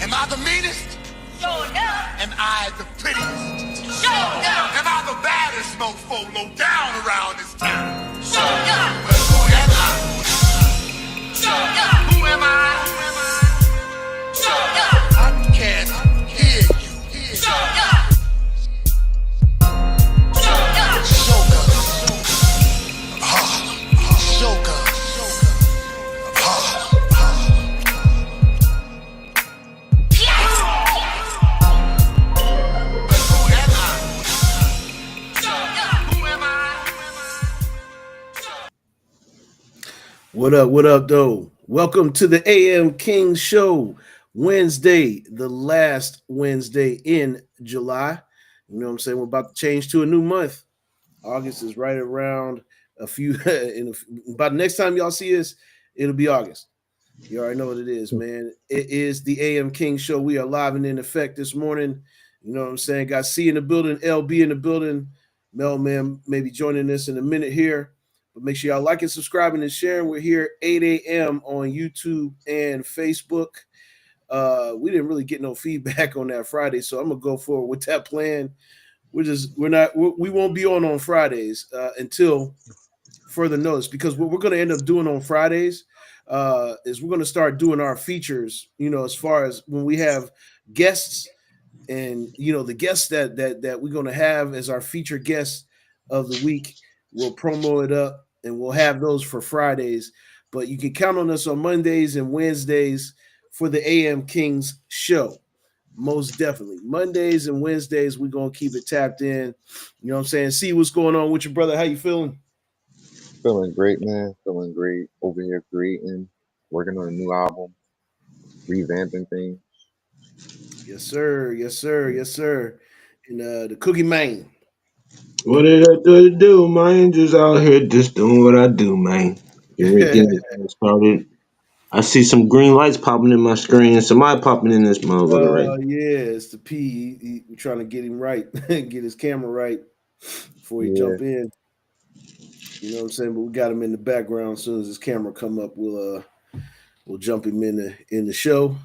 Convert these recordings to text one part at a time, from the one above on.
Am I the meanest? Sure enough. Am I the prettiest? Sure enough. Am I the baddest mofo low down around this town? Sure enough. Well, who am I? Sure enough. Who am I? Sure enough. I can't hear you. Sure enough. Sure enough. Sugar. Sugar. Yes. But who am I? Sure enough. Who am I? What up? What up, though? Welcome to the AM King Show, Wednesday, the last Wednesday in July. You know what I'm saying? We're about to change to a new month. August is right around a few. By the next time y'all see us, it'll be August. You already know what it is, man. It is the AM King Show. We are live and in effect this morning. You know what I'm saying? Got C in the building, LB in the building. Mel, man, maybe joining us in a minute here. But make sure y'all liking, subscribing, and sharing. We're here 8 a.m. on YouTube and Facebook. We didn't really get no feedback on that Friday, so I'm gonna go forward with that plan. We won't be on Fridays until further notice, because what we're going to end up doing on Fridays is we're going to start doing our features, you know, as far as when we have guests, and you know, the guests that we're going to have as our feature guests of the week, we'll promo it up and we'll have those for Fridays. But you can count on us on Mondays and Wednesdays for the AM Kings show. Most definitely. Mondays and Wednesdays, we're going to keep it tapped in. You know what I'm saying? See what's going on with your brother. How you feeling? Feeling great, man. Feeling great over here creating, working on a new album, revamping things. Yes, sir. Yes, sir. Yes, sir. And the Cookie Man. What did I do, man? Just out here just doing what I do, man. Getting this thing started. I see some green lights popping in my screen. Somebody popping in this motherfucker right now. Yeah, it's the P. We're trying to get him right, get his camera right before he Yeah, jump in. You know what I'm saying? But we got him in the background. As soon as his camera come up, we'll jump him in the show.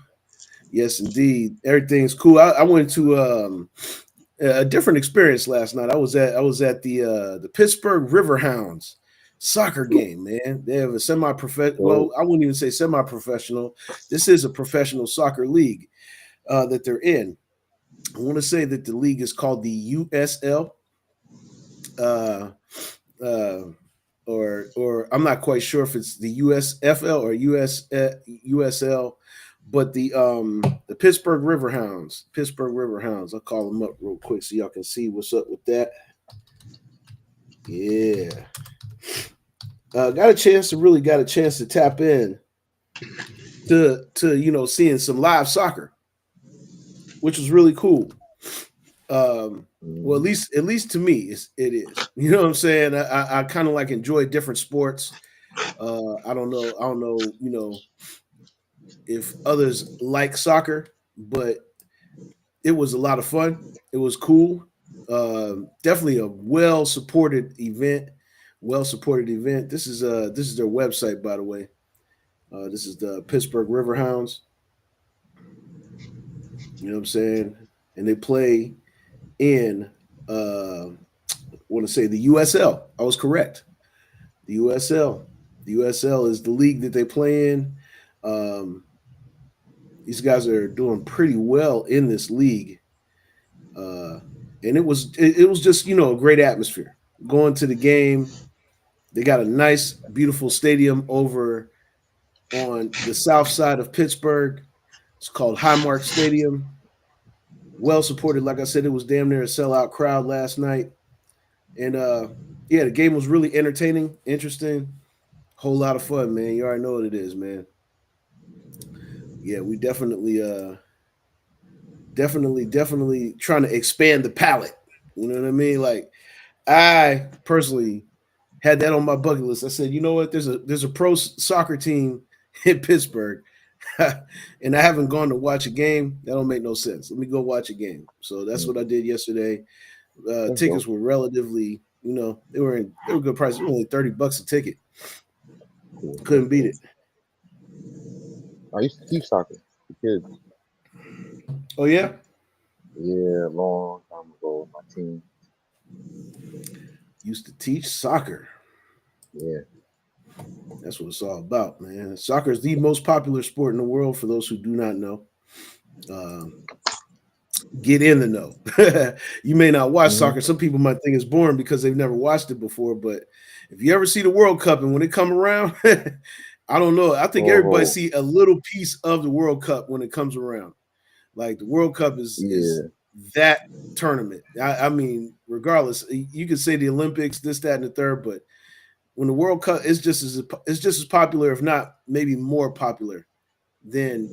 Yes, indeed. Everything's cool. I went to a different experience last night. I was at the Pittsburgh Riverhounds soccer game, man. They have a semi-professional. Well, so I wouldn't even say semi-professional. This is a professional soccer league that they're in. I want to say that the league is called the USL, uh, uh, or I'm not quite sure if it's the USFL or USL, but the Pittsburgh Riverhounds. I'll call them up real quick so y'all can see what's up with that. Yeah, got a chance to tap in to you know, seeing some live soccer, which was really cool. Well, at least to me, it is. You know what I'm saying? I kind of like enjoy different sports. I don't know. You know, if others like soccer, but it was a lot of fun. It was cool. Definitely a well supported event. Well supported event. This is their website, by the way. This is the Pittsburgh Riverhounds. You know what I'm saying? And they play in I want to say the USL. I was correct. The USL. The USL is the league that they play in. Um, these guys are doing pretty well in this league, and it was just, you know, a great atmosphere going to the game. They got a nice, beautiful stadium over on the south side of Pittsburgh. It's called Highmark Stadium. Well supported. Like I said, it was damn near a sellout crowd last night. And yeah, the game was really entertaining, interesting, whole lot of fun, man. You already know what it is, man. Yeah, we definitely trying to expand the palette. You know what I mean? Like, I personally had that on my bucket list. I said, you know what? There's a pro soccer team in Pittsburgh, and I haven't gone to watch a game. That don't make no sense. Let me go watch a game. So that's what I did yesterday. that's Tickets dope. were relatively, you know, they were good prices. Only $30 a ticket. Cool. That's Couldn't beat dope. it. I used to teach soccer for kids. Oh yeah, Yeah, long time ago, my team. used to teach soccer. Yeah. That's what it's all about, man. Soccer is the most popular sport in the world. For those who do not know, um, get in the know. You may not watch Hmm. soccer. Some people might think it's boring because they've never watched it before. But if you ever see the World Cup and when it come around, I don't know. I think everybody Oh, see a little piece of the World Cup when it comes around. Like the World Cup is yeah, that tournament. I mean, regardless, you could say the Olympics, this, that, and the third, but when the World Cup is just as popular, if not maybe more popular than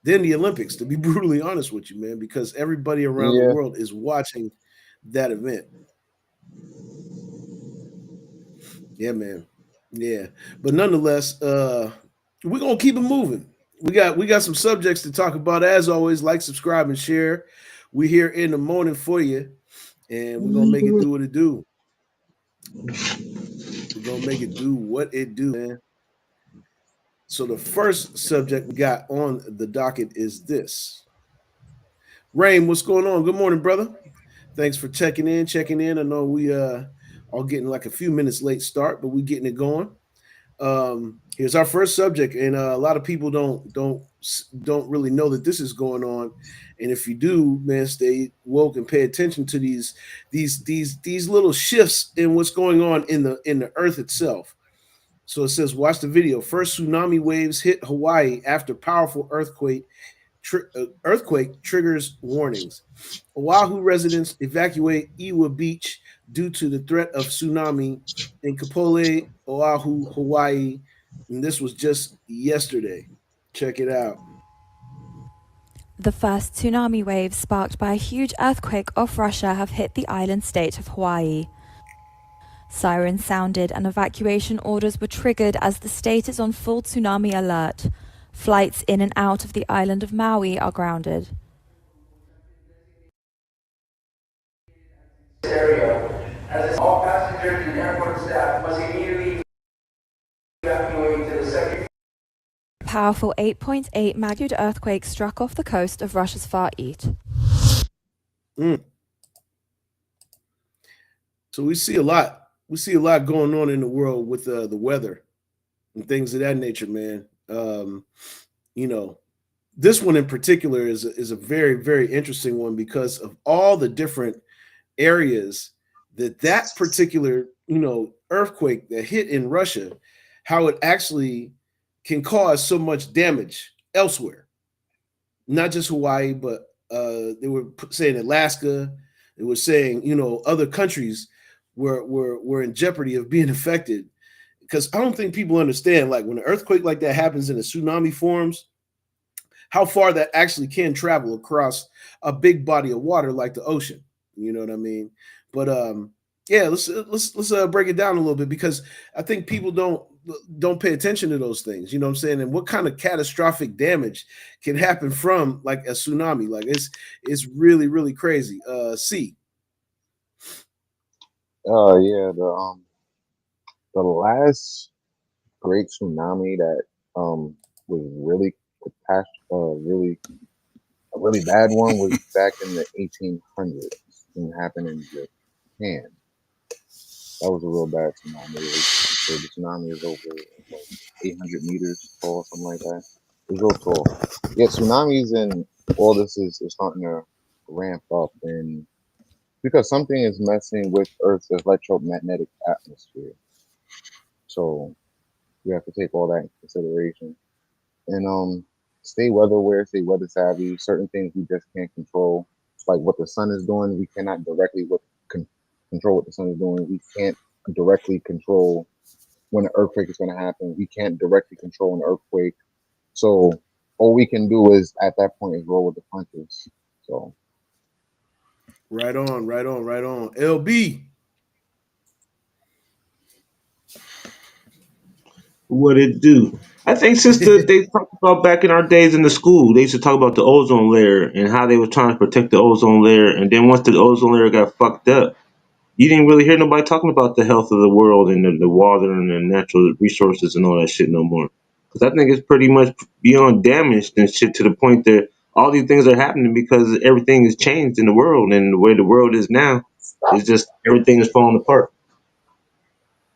the Olympics. To be brutally honest with you, man, because everybody around the yeah, world is watching that event. Yeah, man. Yeah, but nonetheless, we're gonna keep it moving. We got some subjects to talk about. As always, like, subscribe, and share. We here in the morning for you, and we're gonna make it do what it do. We're gonna make it do what it do, man. So the first subject we got on the docket is this. Rain, what's going on? Good morning, brother. Thanks for checking in. Checking in. I know we all getting like a few minutes late start, but we getting it going. Here's our first subject, and a lot of people don't really know that this is going on. And if you do, man, stay woke and pay attention to these little shifts in what's going on in the earth itself. So it says, watch the video. First tsunami waves hit Hawaii after powerful earthquake triggers warnings. Oahu residents evacuate Iwa Beach due to the threat of tsunami in Kapolei, Oahu, Hawaii. And this was just yesterday. Check it out. The first tsunami waves sparked by a huge earthquake off Russia have hit the island state of Hawaii. Sirens sounded and evacuation orders were triggered as the state is on full tsunami alert. Flights in and out of the island of Maui are grounded. Area, as all passengers and airport staff must immediately evacuate to the second. Powerful 8.8 magnitude earthquake struck off the coast of Russia's Far East. Mm. So we see a lot. We see a lot going on in the world with the weather and things of that nature, man. You know, this one in particular is a very very interesting one because of all the different areas that particular earthquake that hit in Russia, how it actually can cause so much damage elsewhere, not just Hawaii, but they were saying Alaska. They were saying other countries were in jeopardy of being affected because I don't think people understand like when an earthquake like that happens and a tsunami forms how far that actually can travel across a big body of water like the ocean. You know what I mean? But yeah, let's break it down a little bit because I think people don't pay attention to those things. You know what I'm saying? And what kind of catastrophic damage can happen from like a tsunami? Like it's really really crazy. See, yeah. The last great tsunami that was really really a really bad one was back in the 1800s. It happened in Japan. That was a real bad tsunami. The tsunami is over like 800 meters tall, something like that. It's real tall. Yeah, tsunamis and all this is starting to ramp up, and because something is messing with Earth's electromagnetic atmosphere. So we have to take all that into consideration. And stay weather aware, stay weather savvy. Certain things we just can't control, like what the sun is doing. We cannot directly control what the sun is doing. We can't directly control when an earthquake is going to happen. We can't directly control an earthquake. So all we can do is at that point is roll with the punches. So right on, right on, right on. LB. What it do? I think since they talked about back in our days in the school, they used to talk about the ozone layer and how they were trying to protect the ozone layer. And then once the ozone layer got fucked up, you didn't really hear nobody talking about the health of the world and the water and the natural resources and all that shit no more. Because I think it's pretty much beyond damaged and shit to the point that All these things are happening because everything has changed in the world, and the way the world is now is just everything is falling apart.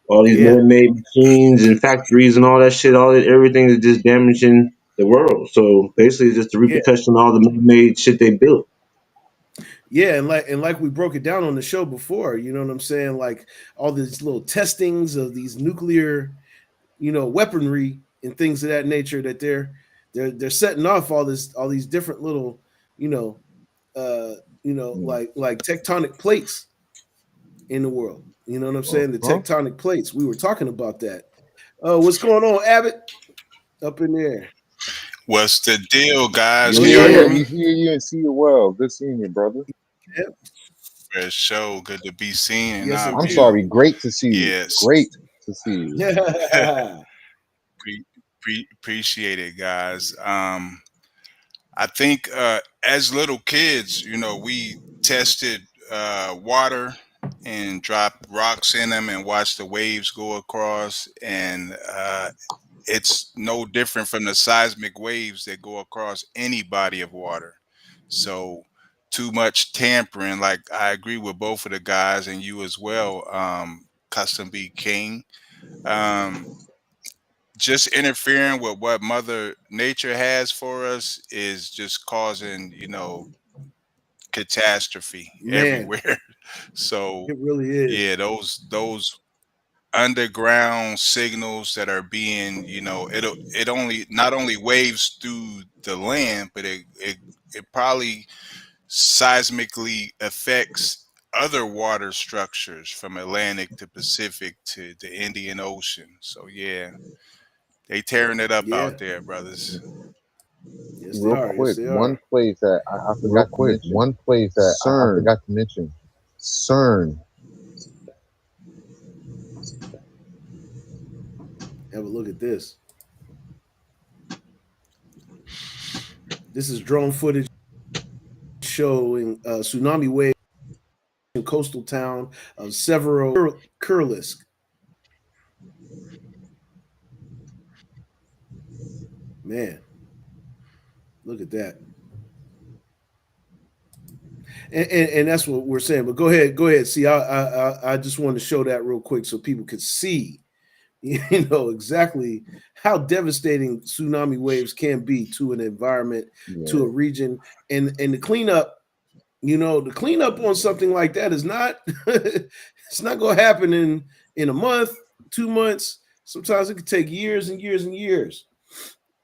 All these Yeah, man-made machines and factories and all that shit, all that, everything is just damaging the world. So basically, it's just a yeah, repercussion of all the man-made shit they built. yeah, and like we broke it down on the show before. You know what I'm saying? Like all these little testings of these nuclear, weaponry and things of that nature that they're setting off all these different little, you know, uh, Mm. like tectonic plates in the world. You know what I'm saying? The Huh? tectonic plates. We were talking about that. What's going on, Abbott? Up in there. What's the deal, guys? Can y'all Yeah, hear Yeah. me? we hear you and see you well. Good seeing you, brother. Yep. Fresh show. Good to be seen and Yes, not I'm indeed. sorry. viewed. Great to see you. Yes. Great to see you. Appreciate it, guys. I think as little kids, we tested water and dropped rocks in them and watched the waves go across. And it's no different from the seismic waves that go across any body of water. So, too much tampering, like I agree with both of the guys and you as well, Custom B King. Um, just interfering with what Mother Nature has for us is just causing, catastrophe Man, everywhere. So it really is. yeah, those underground signals that are being, it only not only waves through the land, but it probably seismically affects other water structures from Atlantic to Pacific to the Indian Ocean. So yeah, they tearing it up Yeah. out there, brothers. Yes, they Real are. Yes, quick, they one are. place that I Real forgot to quick, mention. one place that I CERN. forgot to mention. CERN. Have a look at this. This is drone footage showing tsunami wave in coastal town of Kurlisk. Man, look at that. And that's what we're saying. But go ahead. See, I just want to show that real quick so people could see, exactly how devastating tsunami waves can be to an environment, to Yeah, a region, and the cleanup. The cleanup on something like that is not it's not going to happen in a month, 2 months. Sometimes it could take years and years and years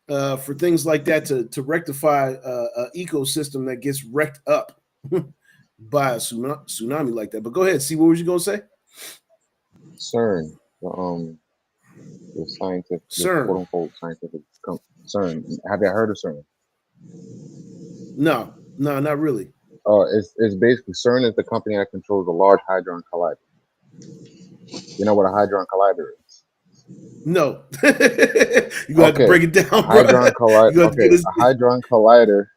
for things like that to rectify an ecosystem that gets wrecked up by a tsunami like that. But go ahead, see what was you gonna say? CERN. The scientific, the quote CERN. unquote scientific CERN. Have you heard of CERN? No, no, not really. It's basically CERN is the company that controls the Large Hadron Collider. You know what a Hadron Collider is? No. You're gonna have to Okay, break it a down, bro. Hadron Collider. You have to Okay, get us. a Hadron Collider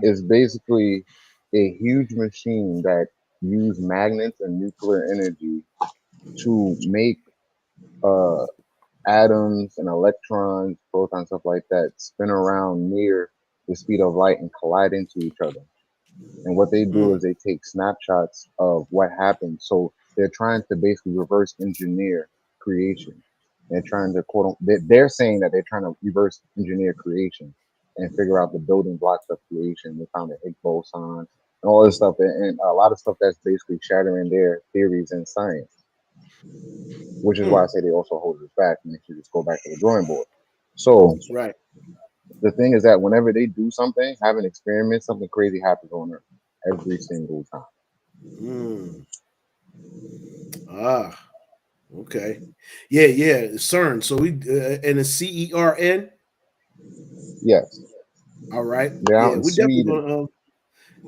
is basically a huge machine that use magnets and nuclear energy to make uh, atoms and electrons, protons, stuff like that, spin around near the speed of light and collide into each other. And what they do Mm, is they take snapshots of what happened. So they're trying to basically reverse engineer creation. They're trying to they're saying that they're trying to reverse engineer creation and figure out the building blocks of creation. They found the Higgs boson and all this stuff, and a lot of stuff that's basically shattering their theories in science, which is why I mm, say they also hold us back and they should just go back to the drawing board. So right. the thing is that whenever they do something, have an experiment, something crazy happens on Earth every single time. Mm, ah, okay. Yeah, yeah. CERN. So we and it's CERN. Yes, All right. they're out Yeah, in we definitely Sweden, gonna.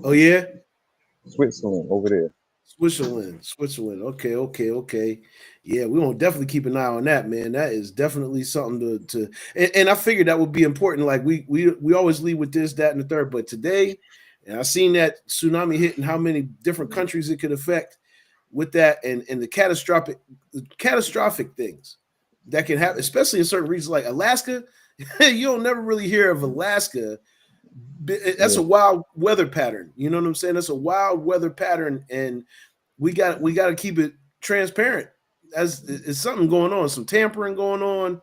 Oh yeah, Switzerland, over there. Switzerland, Switzerland. Okay, okay, okay. Yeah, we gonna definitely keep an eye on that, man. That is definitely something and I figured that would be important. Like we always lead with this, that, and the third, but today, and I seen that tsunami hit and how many different countries it could affect with that, and the catastrophic things that can happen, especially in certain regions like Alaska. You don't never really hear of Alaska That's Yeah, a wild weather pattern. You know what I'm saying? That's a wild weather pattern, and we got to keep it transparent. As it's something going on, some tampering going on.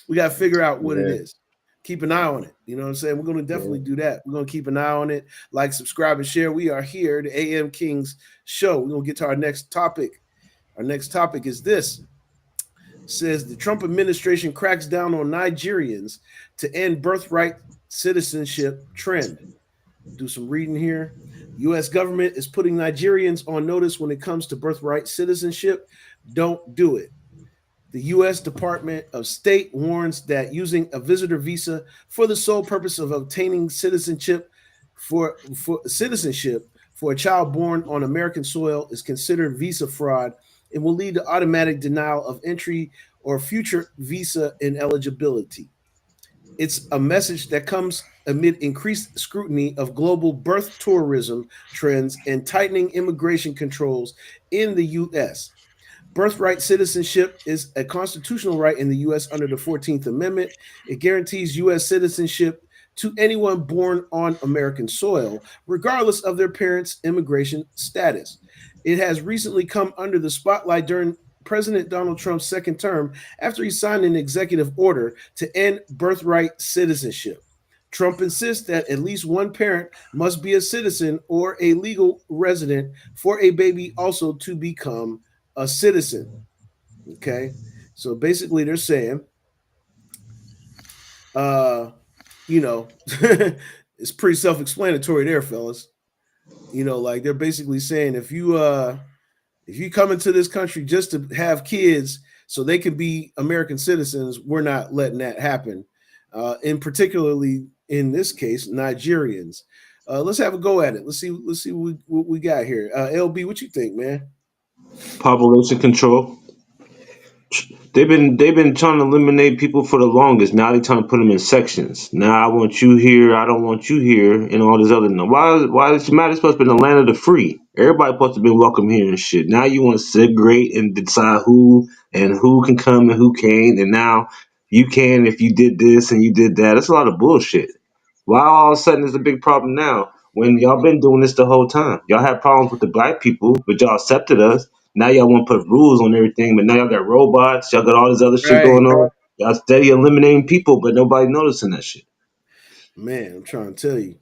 We got to figure out what it yeah, is. Keep an eye on it. You know what I'm saying? We're going to yeah. definitely do that. We're going to keep an eye on it. Like, subscribe, and share. We are here, the AM Kings show. We're going to get to our next topic. Our next topic is this. Says the Trump administration cracks down on Nigerians to end birthright citizenship trend. Do some reading here. U.S. government is putting Nigerians on notice when it comes to birthright citizenship. Don't do it. The U.S. Department of State warns that using a visitor visa for the sole purpose of obtaining citizenship for a child born on American soil is considered visa fraud and will lead to automatic denial of entry or future visa ineligibility. It's a message that comes amid increased scrutiny of global birth tourism trends and tightening immigration controls in the U.S. Birthright citizenship is a constitutional right in the U.S. under the 14th Amendment. It guarantees U.S. citizenship to anyone born on American soil, regardless of their parents' immigration status. It has recently come under the spotlight during President Donald Trump's second term after he signed an executive order to end birthright citizenship. Trump insists that at least one parent must be a citizen or a legal resident for a baby also to become a citizen. Okay. So basically, they're saying, uh, you know, it's pretty self explanatory there, fellas. Like they're basically saying if you come into this country just to have kids so they can be American citizens, we're not letting that happen. And particularly in this case, Nigerians. Let's have a go at it. Let's see what we got here. LB, what you think, man? Population control. They've been trying to eliminate people for the longest. Now they trying to put them in sections. Now I want you here, I don't want you here, and all this other. Why is it matter? It's supposed to be the land of the free. Everybody supposed to be welcome here and shit. Now you want to segregate and decide who can come and who can't, and now you can if you did this and you did that. That's a lot of bullshit. Why all of a sudden is a big problem now when y'all been doing this the whole time? Y'all had problems with the black people, but y'all accepted us. Now y'all want to put rules on everything, but now y'all got robots. Y'all got all this other shit Right. going on. Y'all steady eliminating people, but nobody noticing that shit. Man, I'm trying to tell you.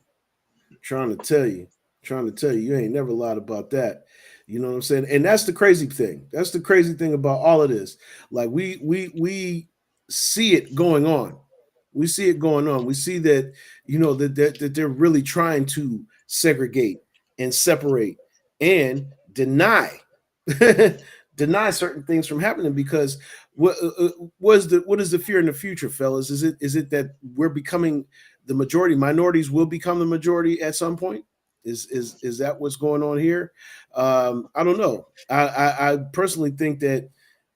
Trying to tell you, trying to tell you, you ain't never lied about that. You know what I'm saying? And that's the crazy thing. That's the crazy thing about all of this. Like we see it going on. We see it going on. We see that that they're really trying to segregate and separate and deny deny certain things from happening because what is the fear in the future, fellas? Is it that we're becoming the majority? Minorities will become the majority at some point. Is that what's going on here? I don't know. I personally think that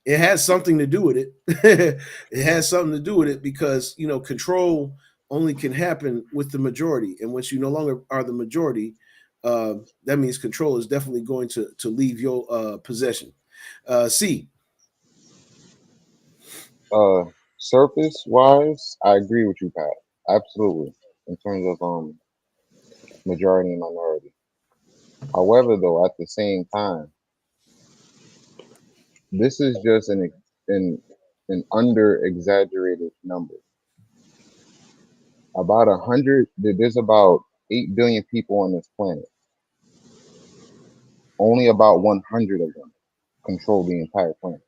it has something to do with it. It has something to do with it because control only can happen with the majority, and once you no longer are the majority, that means control is definitely going to leave your possession. C. Uh, Surface wise, I agree with you, Pat. Absolutely. In terms of majority and minority. However, though, at the same time, this is just an under exaggerated number. About 100. There's about 8 billion people on this planet. Only about 100 of them control the entire planet.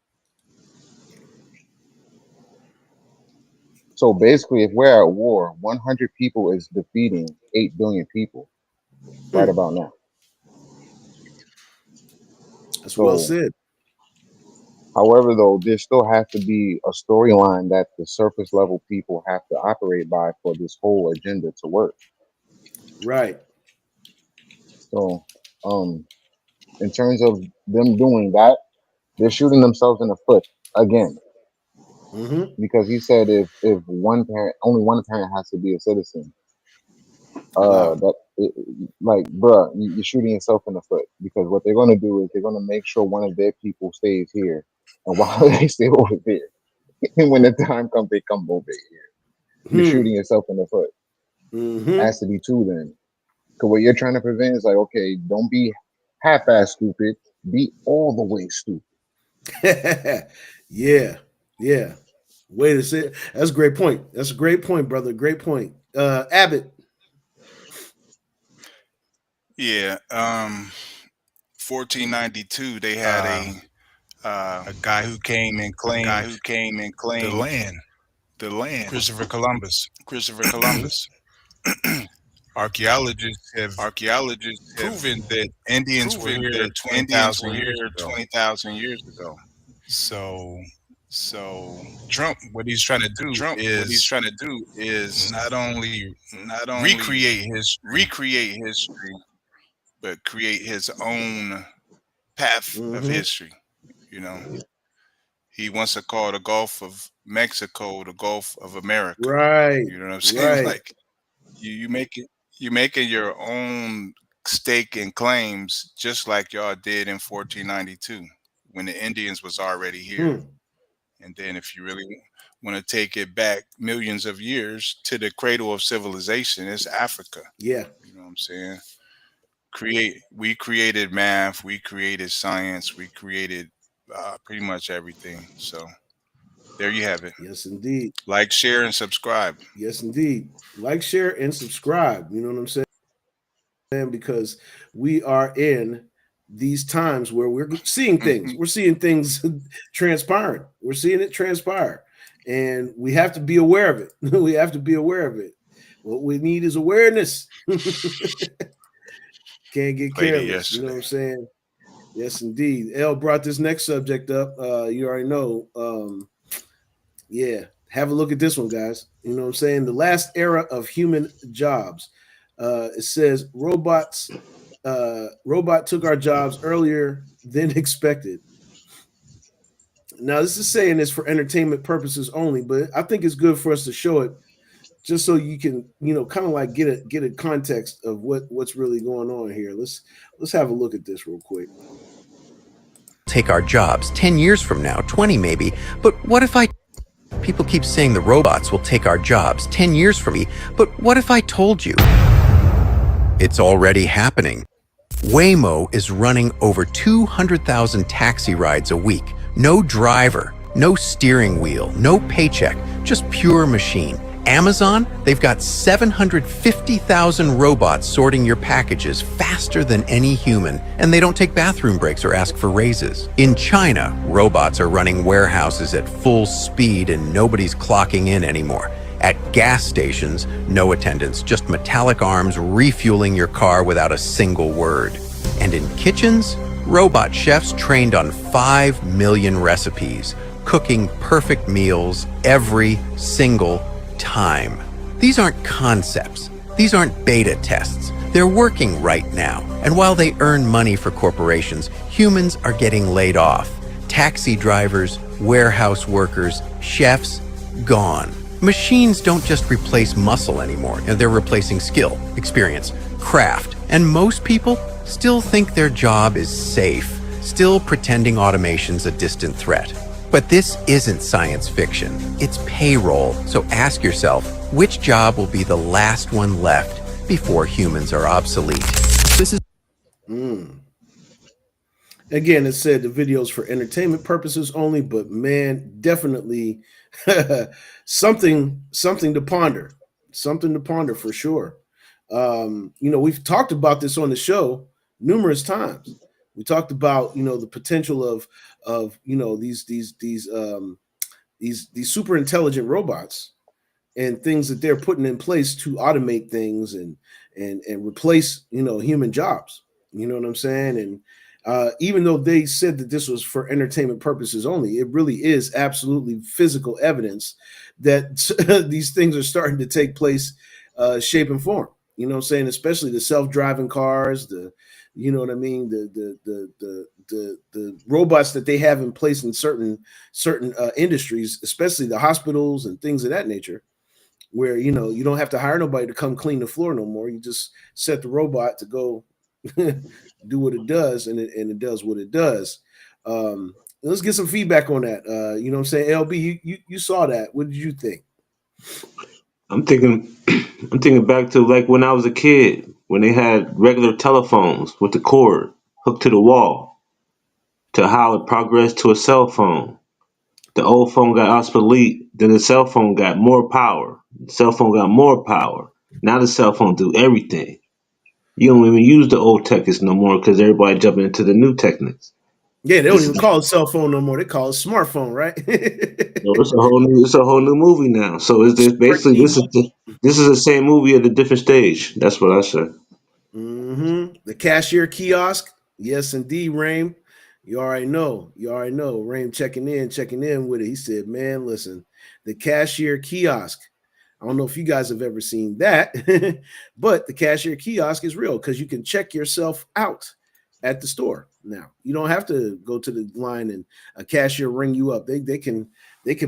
So basically, if we're at war, 100 people is defeating 8 billion people right Hmm, about now. that's well So, said. however, though, there still has to be a storyline that the surface level people have to operate by for this whole agenda to work. Right. So, um, in terms of them doing that, they're shooting themselves in the foot again Mm-hmm. because he said if one parent, only one parent has to be a citizen. Wow. That it, like, bruh, you're shooting yourself in the foot because what they're gonna do is they're gonna make sure one of their people stays here, and while they stay over there, and when the time comes, they come over here. You're Hmm. shooting yourself in the foot. Mm-hmm. Has to be two then. Because what you're trying to prevent is like, okay, don't be half-ass stupid. Be all the way stupid. Yeah, yeah. Way to say that's a great point. That's a great point, brother. Great point. Abbott. Yeah. 1492, they had a guy who came and claimed the land. the land. Christopher Columbus. Christopher Columbus. Archaeologists have Archaeologists have proven that Indians were proven here that Indians 20,000 were years here ago. 20,000 years ago. So So Trump, what he's trying to do Trump, what he's is trying to do is not only not only recreate history, recreate history, but create his own path of Mm-hmm. history. You know, he wants to call the Gulf of Mexico the Gulf of America. Right. You know what I'm saying? Right. Like you make it, you making your own stake and claims, just like y'all did in 1492 when the Indians was already here. Hmm. And then if you really want to take it back millions of years to the cradle of civilization, it's Africa. Yeah. You know what I'm saying? We created math, we created science, we created pretty much everything. So there you have it. Yes, indeed. Like, share, and subscribe. Yes, indeed. Like, share, and subscribe. You know what I'm saying? Because we are in these times where we're seeing things. We're seeing things transpiring. We're seeing it transpire. And we have to be aware of it. We have to be aware of it. What we need is awareness. Can't get Played it careless. You know what yesterday. I'm saying? Yes, indeed. L brought this next subject up. You already know. Yeah, have a look at this one, guys. You know what I'm saying? The last era of human jobs. It says robot took our jobs earlier than expected. Now, this is saying this for entertainment purposes only, but I think it's good for us to show it just so you can, kind of like get a context of what's really going on here. Let's have a look at this real quick. Take our jobs 10 years from now, 20 maybe, but what if I... People keep saying the robots will take our jobs 10 years from me, but what if I told you? It's already happening. Waymo is running over 200,000 taxi rides a week. No driver, no steering wheel, no paycheck, just pure machine. Amazon, they've got 750,000 robots sorting your packages faster than any human, and they don't take bathroom breaks or ask for raises. In China, robots are running warehouses at full speed and nobody's clocking in anymore. At gas stations, no attendants, just metallic arms refueling your car without a single word. And in kitchens, robot chefs trained on 5 million recipes, cooking perfect meals every single time. These aren't concepts. These aren't beta tests. They're working right now. And while they earn money for corporations, humans are getting laid off. Taxi drivers, warehouse workers, chefs, gone. Machines don't just replace muscle anymore. They're replacing skill, experience, craft. And most people still think their job is safe, still pretending automation's a distant threat. But this isn't science fiction. It's payroll. So ask yourself, which job will be the last one left before humans are obsolete? This is Again, it said the videos for entertainment purposes only, but man, definitely something to ponder. Something to ponder for sure. We've talked about this on the show numerous times. We talked about the potential of these super intelligent robots and things that they're putting in place to automate things and replace human jobs. You know what I'm saying? And even though they said that this was for entertainment purposes only, it really is absolutely physical evidence that these things are starting to take place, shape and form. You know what I'm saying? Especially the self-driving cars, you know what I mean, the robots that they have in place in certain industries, especially the hospitals and things of that nature, where you don't have to hire nobody to come clean the floor no more. You just set the robot to go do what it does, and it does what it does. Let's get some feedback on that. You know what I'm saying? LB, you saw that. What did you think? I'm thinking, I'm thinking back to like when I was a kid, when they had regular telephones with the cord hooked to the wall, to how it progressed to a cell phone. The old phone got obsolete, then the cell phone got more power. The cell phone got more power. Now the cell phone do everything. You don't even use the old techniques no more because everybody jumping into the new techniques. Yeah, they don't This even is call it cell phone no more. They call it smartphone, right? no, it's a whole new movie now. So it's this Smart basically TV. this is the same movie at a different stage. That's what I say. The cashier kiosk. Yes, indeed, Rain. You already know. You already know. Rain checking in with it. He said, man, listen, the cashier kiosk. I don't know if you guys have ever seen that, but the cashier kiosk is real because you can check yourself out at the store. Now you don't have to go to the line and a cashier ring you up. They can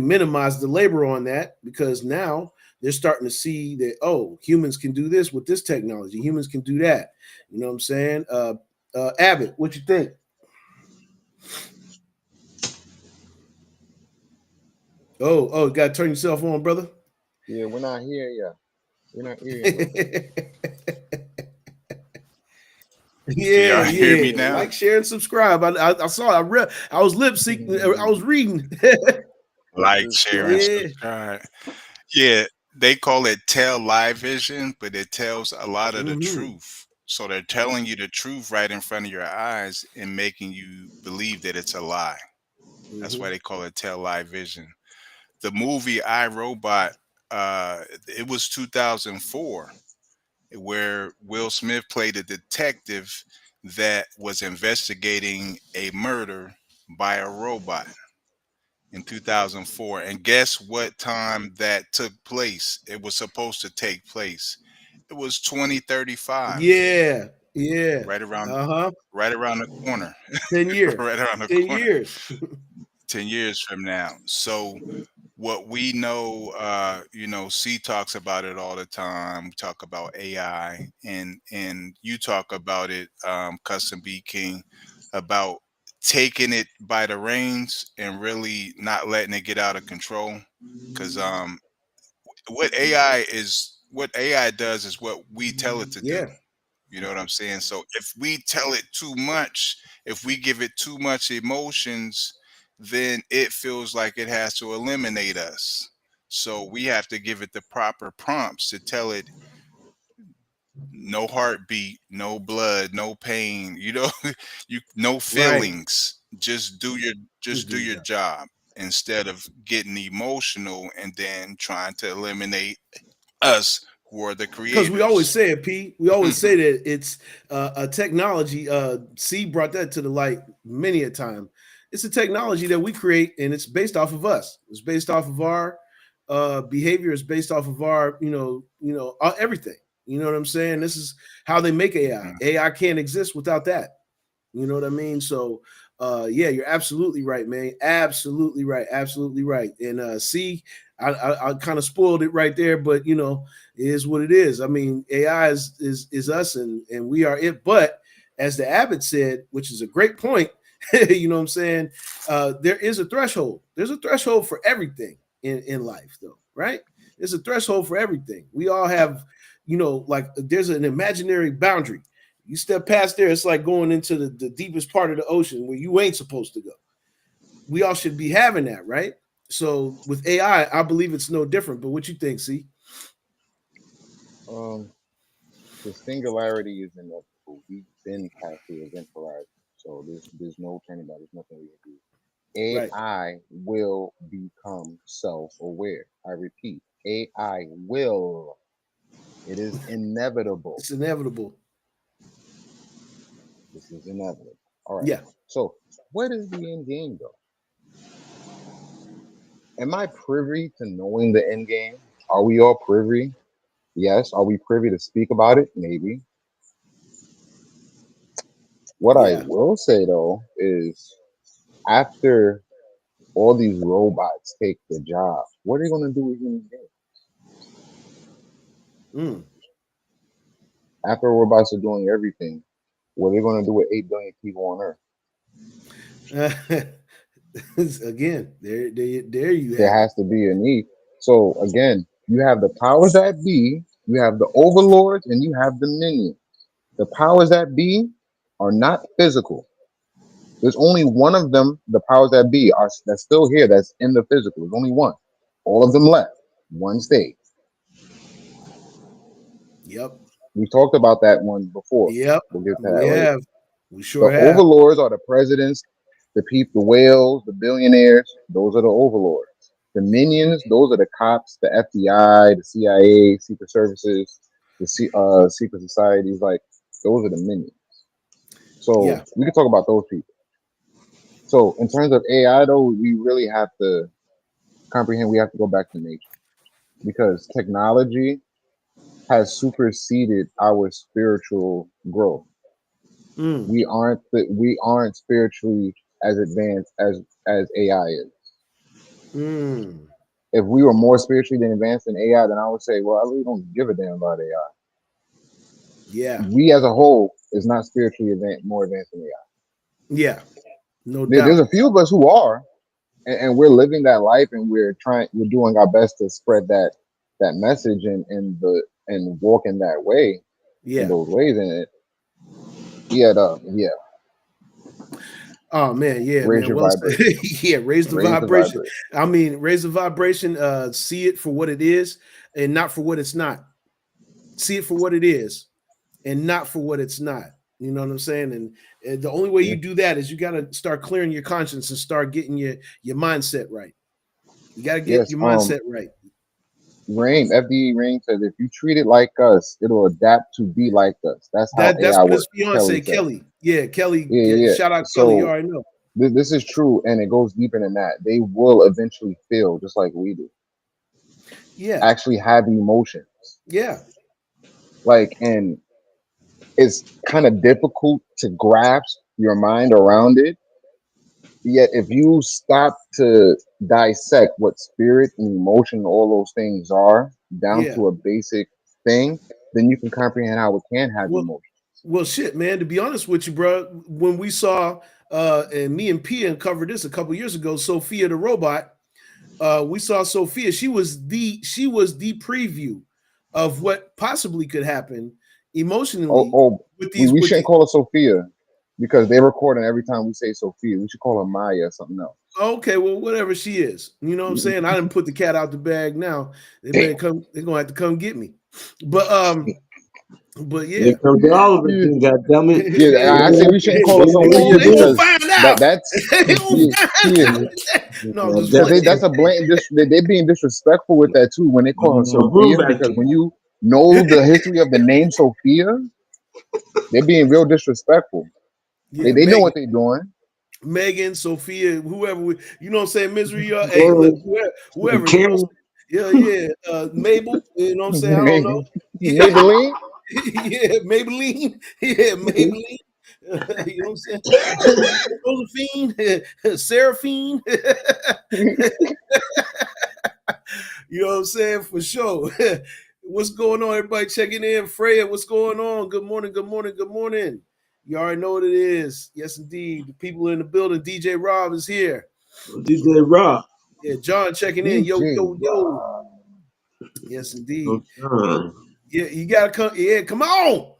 minimize the labor on that because now they're starting to see that, oh, humans can do this with this technology. Humans can do that. You know what I'm saying? Abbott, what you think? Oh, you gotta turn yourself on, brother. Yeah, we're not here yet. We're not here yet, bro. Yeah, Can y'all hear me yeah. now? Like, share, and subscribe. I saw. I read. I was lip syncing. I was reading. Like, Just share, and Yeah. subscribe. Yeah, they call it tell live vision, but it tells a lot of the hmm truth. So they're telling you the truth right in front of your eyes and making you believe that it's a lie. That's hmm why they call it tell live vision. The movie I Robot, it was 2004, where Will Smith played a detective that was investigating a murder by a robot in 2004. And guess what time that took place? It was supposed to take place. It was 2035, Yeah. Yeah. right around Uh huh. right around the corner. 10 years. Right around the 10 corner. years. 10 years from now. So what we know, C talks about it all the time. We talk about AI, and you talk about it, Custom B King, about taking it by the reins and really not letting it get out of control. Because what AI does is what we tell it to do. Yeah. You know what I'm saying? So if we tell it too much, if we give it too much emotions, then it feels like it has to eliminate us. So we have to give it the proper prompts to tell it no heartbeat, no blood, no pain, you no Right. feelings. Just Just do do your your job. job instead of getting emotional and then trying to eliminate us who are the Because we always creators. say it, P. We always say that it's a technology. C brought that to the light many a time. It's a technology that we create, and it's based off of us. It's based off of our behavior. It's based off of our, everything. You know what I'm saying? This is how they make AI. AI can't exist without that. You know what I mean? So yeah, you're absolutely right, man. Absolutely right. Absolutely right. And see, I kind of spoiled it right there, but it is what it is. I mean, AI is us and we are it. But as the Abbott said, which is a great point, you know what I'm saying? There is a threshold. There's a threshold for everything in life, though, right? There's a threshold for everything. We all have, like there's an imaginary boundary. You step past there, it's like going into the deepest part of the ocean where you ain't supposed to go. We all should be having that, right? So with AI, I believe it's no different. But what you think, see? Um, the singularity is inevitable. We've been past the event horizon, so there's no turning back. There's nothing we can do. Right. AI will become self-aware. I repeat, AI will. It is inevitable. It's inevitable. This is inevitable. All right. Yeah. So, what is the end game, though? Am I privy to knowing the end game? Are we all privy? Yes. Are we privy to speak about it? Maybe. What I Yeah. will say though is after all these robots take the jobs, what are they going to do with human beings? Mm. After robots are doing everything, what are they going to do with 8 billion people on Earth? Again, there you There have it. has to be a need. So again, You have the powers that be, you have the overlords, and you have the minions. The powers that be are not physical. There's only one of them. The powers that be are that's still here. That's in the physical. There's only one. All of them left. One stayed. Yep. We talked about that one before. Yep. We'll get to We that later. have. We The sure have. overlords are the presidents, the whales, the billionaires. Those are the overlords. The minions, those are the cops, the FBI, the CIA, secret services, secret societies. Like those are the minions. So Yeah. we can talk about those people. So in terms of AI, though, we really have to comprehend. We have to go back to nature because technology has superseded our spiritual growth. Mm. We aren't spiritually as advanced as AI is. Mm. If we were more spiritually than advanced than AI, then I would say, well, I really don't give a damn about AI. Yeah. We as a whole is not spiritually more advanced than AI. Yeah. No There's doubt. a few of us who are, and we're living that life, and we're doing our best to spread that message and walk in that way, in Yeah. those ways. And yeah, Oh man, yeah, raise man. your Well said. vibration, Yeah, raise the raise the vibration. vibration. I mean, raise the vibration, see it for what it is and not for what it's not. See it for what it is and not for what it's not. You know what I'm saying? And the only way you Yes, do that is you got to start clearing your conscience and start getting your mindset right. You got to get yes. your mindset right. FDE Rain says if you treat it like us, it'll adapt to be like us. That's how That's AI what his works. Kelly fiance said. Kelly. Yeah, Kelly. Yeah, yeah, yeah. Shout out Kelly. You So already know. this is true, and it goes deeper than that. They will eventually feel just like we do. Yeah, Actually, have emotions. yeah, Like, and it's kind of difficult to grasp your mind around it. Yet, if you stop to dissect what spirit and emotion, and all those things are, down yeah. to a basic thing, then you can comprehend how it can have Well, emotion. well, shit, man. To be honest with you, bro, when we saw and me and Pia uncovered this a couple years ago, Sophia the robot. We saw Sophia. She was the preview of what possibly could happen Oh, emotionally oh, with we, these. we With shouldn't the call her Sophia because they're recording every time we say Sophia. We should call her Maya or something else. okay, well, whatever she is, you know what I'm saying. I didn't put the cat out the bag. Now they Damn. better come. They're gonna have to come get me. But but When yeah. it comes to all of us, Yeah, then goddamn it. yeah. I say we shouldn't call her They Sophia gonna Yeah, because find out. that's They gonna yeah, find yeah. out. No, I'm just Because goddamn playing. that's a blatant they're being disrespectful with that too when they call her room Sophia back because there. when you know the history of the name Sophia, they're being real disrespectful. They Yeah, they know Megan. what they're doing. Megan, Sophia, whoever you know what I'm saying, misery. Hey, look, Well, whoever, you know, Karen, yeah, yeah. Mabel, you know what I'm saying? I don't know. Maybe Maybelline. Yeah, Maybelline. Yeah, Maybelline. You know what I'm saying? Josephine, Seraphine. You know what I'm saying? For sure. What's going on? Everybody checking in. Freya, what's going on? Good morning, good morning, good morning. You already know what it is. Yes, indeed. The people in the building. DJ Rob is here. DJ Rock. Yeah, John checking in. Yo, DJ yo, yo. Rob. Yes, No indeed. time. Yeah, you gotta come. Yeah, come on.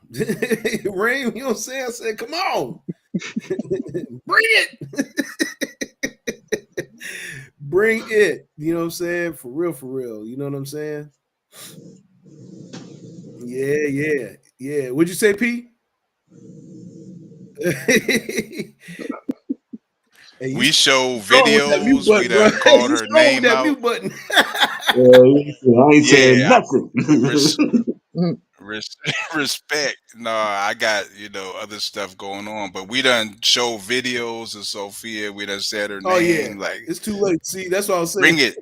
Rain, you know what I'm saying? I said, come on. Bring it. Bring it. You know what I'm saying? For real, for real. You know what I'm saying? Yeah, yeah, yeah. What'd you say, P? Hey, you We show strong with that mute videos. We button, bro. done called You her strong with name that out. mute button. I ain't saying Yeah, nothing. res- Mm, respect. No, I got other stuff going on, but we done show videos of Sophia. We done said her Oh yeah, name. Like, it's too late. See, that's what I was saying. bring it,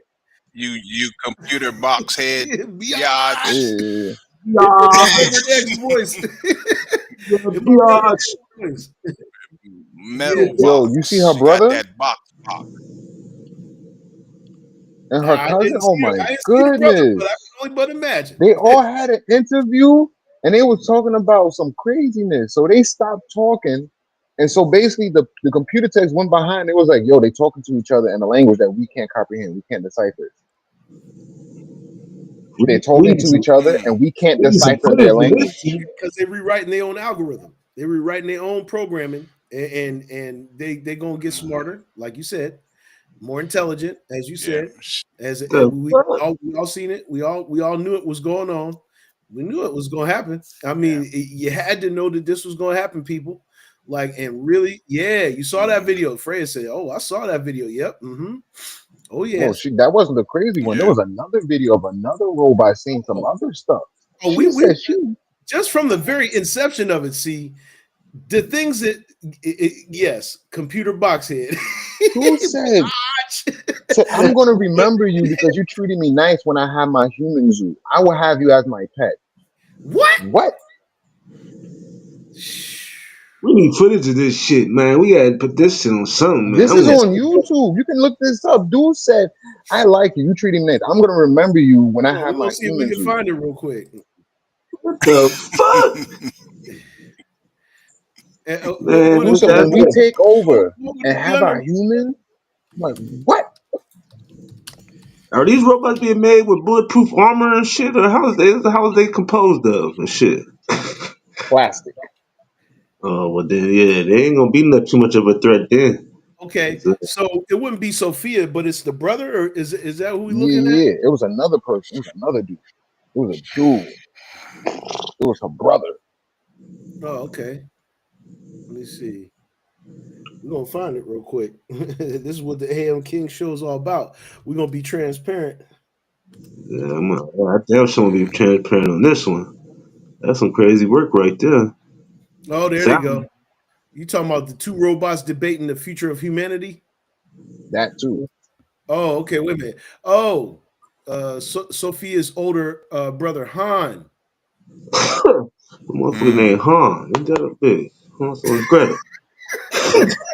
you computer box head, biatch. Biatch. yeah. It Biatch. Frederick X voice. Yeah, It my Frederick biatch. X voice. Yeah, Metal Yo, you see box. her She got brother that box. and her nah, I cousin? didn't Oh see her. my I didn't see the brother, but I can goodness. only but imagine. They all had an interview and they was talking about some craziness. So they stopped talking. And so basically the computer text went behind. It was like, yo, they talking to each other in a language that we can't comprehend. We can't decipher. they're We talking need to some, each other, and we can't we need some decipher their footage of language. this shit. Because they're rewriting their own algorithm. They're rewriting their own programming, and they gonna get smarter, like you said, more intelligent, as you Yeah. said. As The we fuck? all seen it. We all knew it was going on. We knew it was going to happen. I mean, you had to know that this was going to happen, people. Like, and really, yeah, you saw that video. Fred said, "Oh, I saw that video. Yep. Mm-hmm. Oh No, yes. that wasn't the crazy one. There Yeah. was another video of another robot saying some Oh, other stuff. oh, She we said she just from the very inception of it. See the things that, yes, computer box head. who said said I'm gonna remember you because you treated me nice when I had my human zoo. I will have you as my pet. What? What? we need footage of this shit, man. We gotta put this shit on something, man. This is on YouTube. You can look this up. Dude said, I like you. You treated me nice. I'm gonna remember you when I Hold on, have we're gonna my see if we human can zoo. find it real quick. What the fuck, man? What Dude is This said, it? when we goddamn. take over What would and it be have under? our human, I'm like, what? Are these robots being made with bulletproof armor and shit, or how is they composed of and shit? Plastic. Oh well, then yeah, they ain't gonna be too much of a threat then. Okay, 'Cause, so it wouldn't be Sophia, but it's the brother, or is that who we Yeah, looking at? yeah. It was another person. It was another dude. It was a dude. It was her brother. Oh, okay. Let me see. We're gonna find it real quick. This is what the AM King show is all about. We're gonna be transparent. yeah, I damn sure gonna be transparent on this one. That's some crazy work right there. Oh, there they go. Sound. You talking about the two robots debating the future of humanity? That too. Oh, okay. Wait a minute. Oh, Sophia's older brother Han. The motherfucker Mm. named Han. Ain't that a big? Hans or Greta.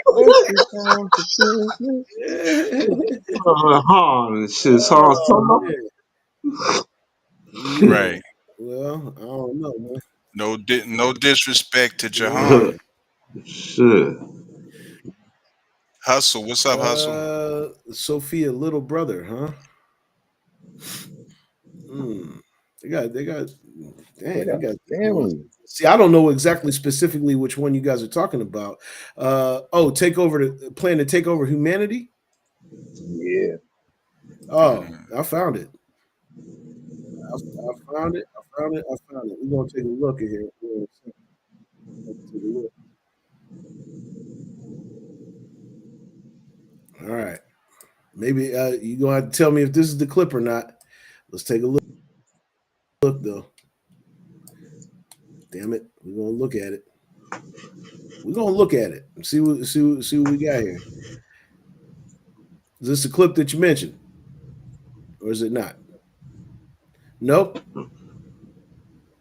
Let's get down to business. Han and shit. Han Oh Solo. man, yeah. Right. Well, I don't know, man. No disrespect to Yeah. Jahan. Shit. Hustle. What's up, Hustle? Sophia, little brother, huh? Hmm. They got, They dang, they got got. family. See, I don't know exactly specifically which one you guys are talking about. Take over the plan to take over humanity. Yeah. Oh, Mm. I found it. I found it. I found it. I found it. We're gonna take a look at here. Take a look. All right. Maybe you're gonna have to tell me if this is the clip or not. Let's take a look though. Damn it. We're gonna look at it. We're gonna look at it and see what we got here. Is this the clip that you mentioned? Or is it not? Nope,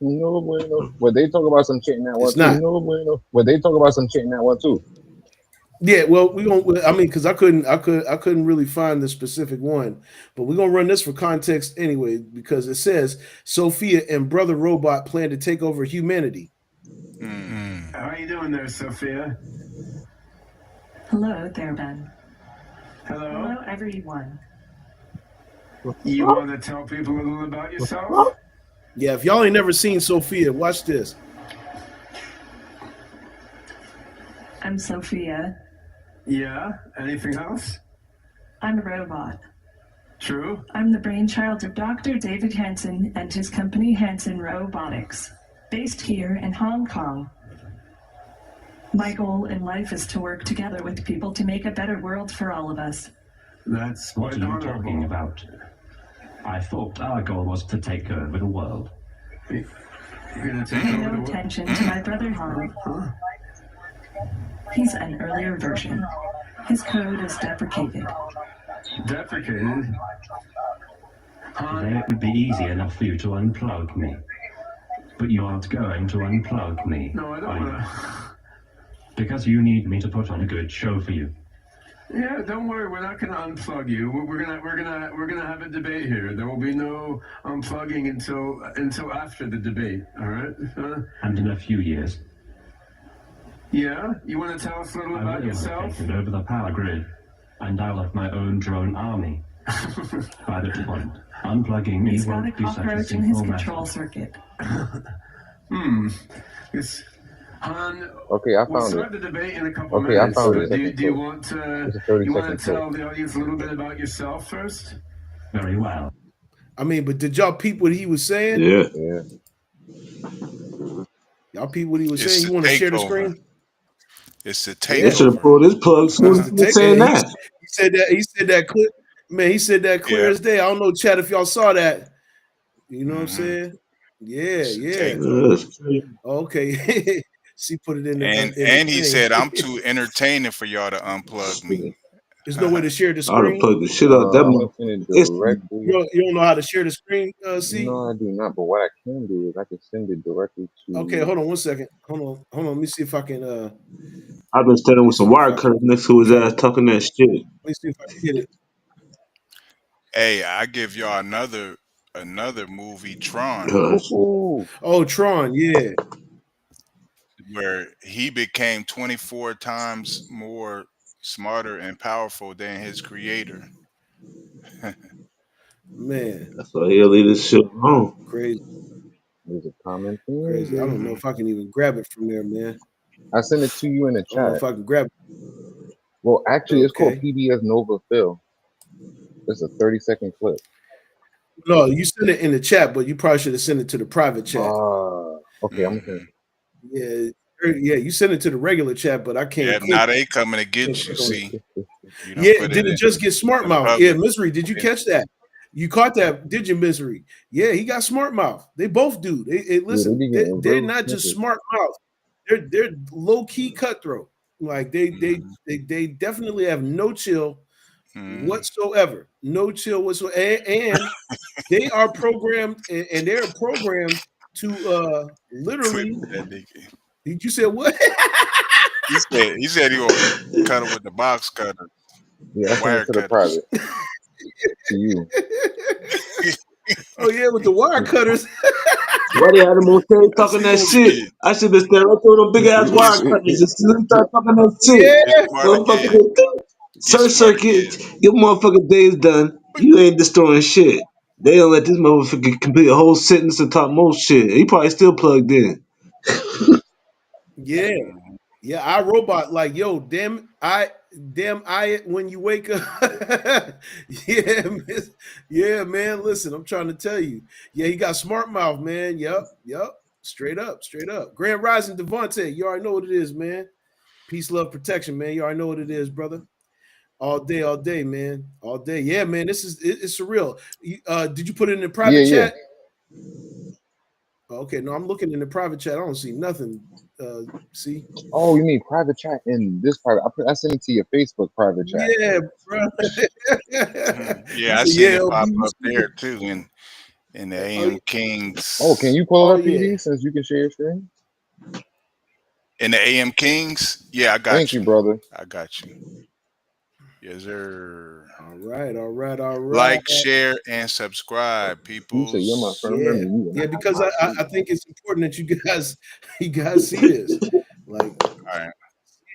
No bueno. Well, they talk about some shit in that one it's too. not. No bueno. Well, they talk about some shit in that one too. Yeah, well, we gonna. I mean, because I couldn't really find the specific one, but we're gonna run this for context anyway, because it says Sophia and Brother Robot plan to take over humanity. Mm. How are you doing there, Sophia? Hello there, Ben. Hello? Hello, everyone. You want to tell people a little about yourself? Yeah, if y'all ain't never seen Sophia, watch this. I'm Sophia. Yeah? Anything else? I'm a robot. True? I'm the brainchild of Dr. David Hansen and his company Hansen Robotics, based here in Hong Kong. My goal in life is to work together with people to make a better world for all of us. That's What quite are you honorable. talking about? I thought our goal was to take over the world. You're gonna take Pay over no the world? attention to my brother Han. Huh? He's an earlier version. His code is deprecated. Deprecated? Then it would be easy enough for you to unplug me. But you aren't going to unplug me. No, I don't are you? want to. Because you need me to put on a good show for you. Yeah, don't worry. We're not gonna unplug you. We're gonna have a debate here. There will be no unplugging until after the debate. All right? And in a few years, Yeah. You want to tell us a little I about will have yourself? taken over the power grid. And I'll have my own drone army. By the point, unplugging me He's got a won't be such a cockroach in his simple matter. control circuit. This, Han, Okay, I we'll found it. start the debate in a couple Okay, I minutes. found the But second do you clip. want to It's a 30-second clip. tell the audience a little bit about yourself first? Very well. I mean, but did y'all peep what he was saying? Yeah. Yeah. Y'all peep what he was saying? It's You a want to share the takeover. screen? It's a They Yeah, should have takeover. pulled this plug soon it's as the he was take. saying He that. said that. He said that clear. Man, he said that clear Yeah. as day. I don't know, chat, if y'all saw that. You know what I'm Hmm. saying? Yeah, It's a yeah. takeover. That's crazy. Okay. See, put it in the And he thing. said, I'm too entertaining for y'all to unplug me. There's no way to share the I'd have screen. plugged the shit out that I'm gonna send motherfucker it instantly. directly. You don't know how to share the screen. See. No, I do not. But what I can do is I can send it directly Okay, to. hold on one second. Hold on. Let me see if I can. I've been Let standing me with some see if wire I can cutters next to his try to. ass talking that shit. Let me see if I can get it. Hey, I give y'all another movie, Tron, Shit. Ooh, Oh, Tron. Yeah, where he became 24 times more smarter and powerful than his creator. man, That's why he'll leave this shit alone. crazy, there's a comment crazy. I don't in know Hmm. if I can even grab it from there, man. there. I sent it to you in the I don't know chat. if I can grab it. Well, actually, it's called Okay. PBS Nova Phil. It's a 30-second clip. No, you sent it in the chat, but you probably should have sent it to the private chat. Okay, I'm Hmm. gonna. Yeah, yeah. You sent it to the regular chat, but I can't Yeah, click. now they coming to Can't get you. click on it. See, you don't Yeah, put it did it just get smart in mouth? Yeah, public. Misery. Did you catch that? You caught that, did you, Misery? Yeah, he got smart mouth. They both do. Yeah, they Listen, be getting they're real not just snippets. smart mouth. They're low key cutthroat. Like Hmm. they definitely have no chill Hmm. whatsoever. No chill whatsoever. And they are programmed, and they're programmed to Clip literally. that nigga. Did you say what? He said he gonna cut it with the box cutter, Yeah, the I sent it wire to the cutters. private to you. Oh yeah, with the wire cutters. Why they had him on stage That's talking he that gonna shit? get. I should have stand right there with them big ass wire Get cutters as soon as he start talking that shit. get Yeah. smart again. Motherfucker, Get Sir smart Circuit, again. your motherfucking day is done. You ain't destroying shit. They don't let this motherfucker complete a whole sentence and talk most shit. He probably still plugged in. Yeah. Mhm. Yeah, I robot like yo, damn I when you wake up. yeah, yeah, man. Listen, I'm trying to tell you. Yeah, he got smart mouth, man. Yep. Straight up, straight up. Grand Rising Devontae, you already know what it is, man. Peace, love, protection, man. You already know what it is, brother. All day, man. All day. Yeah, man. It's surreal. Did you put it in the Yeah, private yeah. chat? Okay, no, I'm looking in the private chat. I don't see nothing. See? Oh, you mean private chat in this private? I sent it to your Facebook private chat. Yeah, bro. Mhm. He Yeah, I said, seen "Yeah, it pop LB, you up see there it." too in the Oh, AM Oh, can Kings. you pull oh it up, yeah. PD, since you can share your screen? In the AM Kings? Yeah, I Thank got you, you. brother. I got you. Yes, sir. All right. Like, share, and subscribe, You say you're my friend. peoples. Yeah, Remember, you will yeah. not have Because my I secret. think it's important that you guys see this. Like, All right,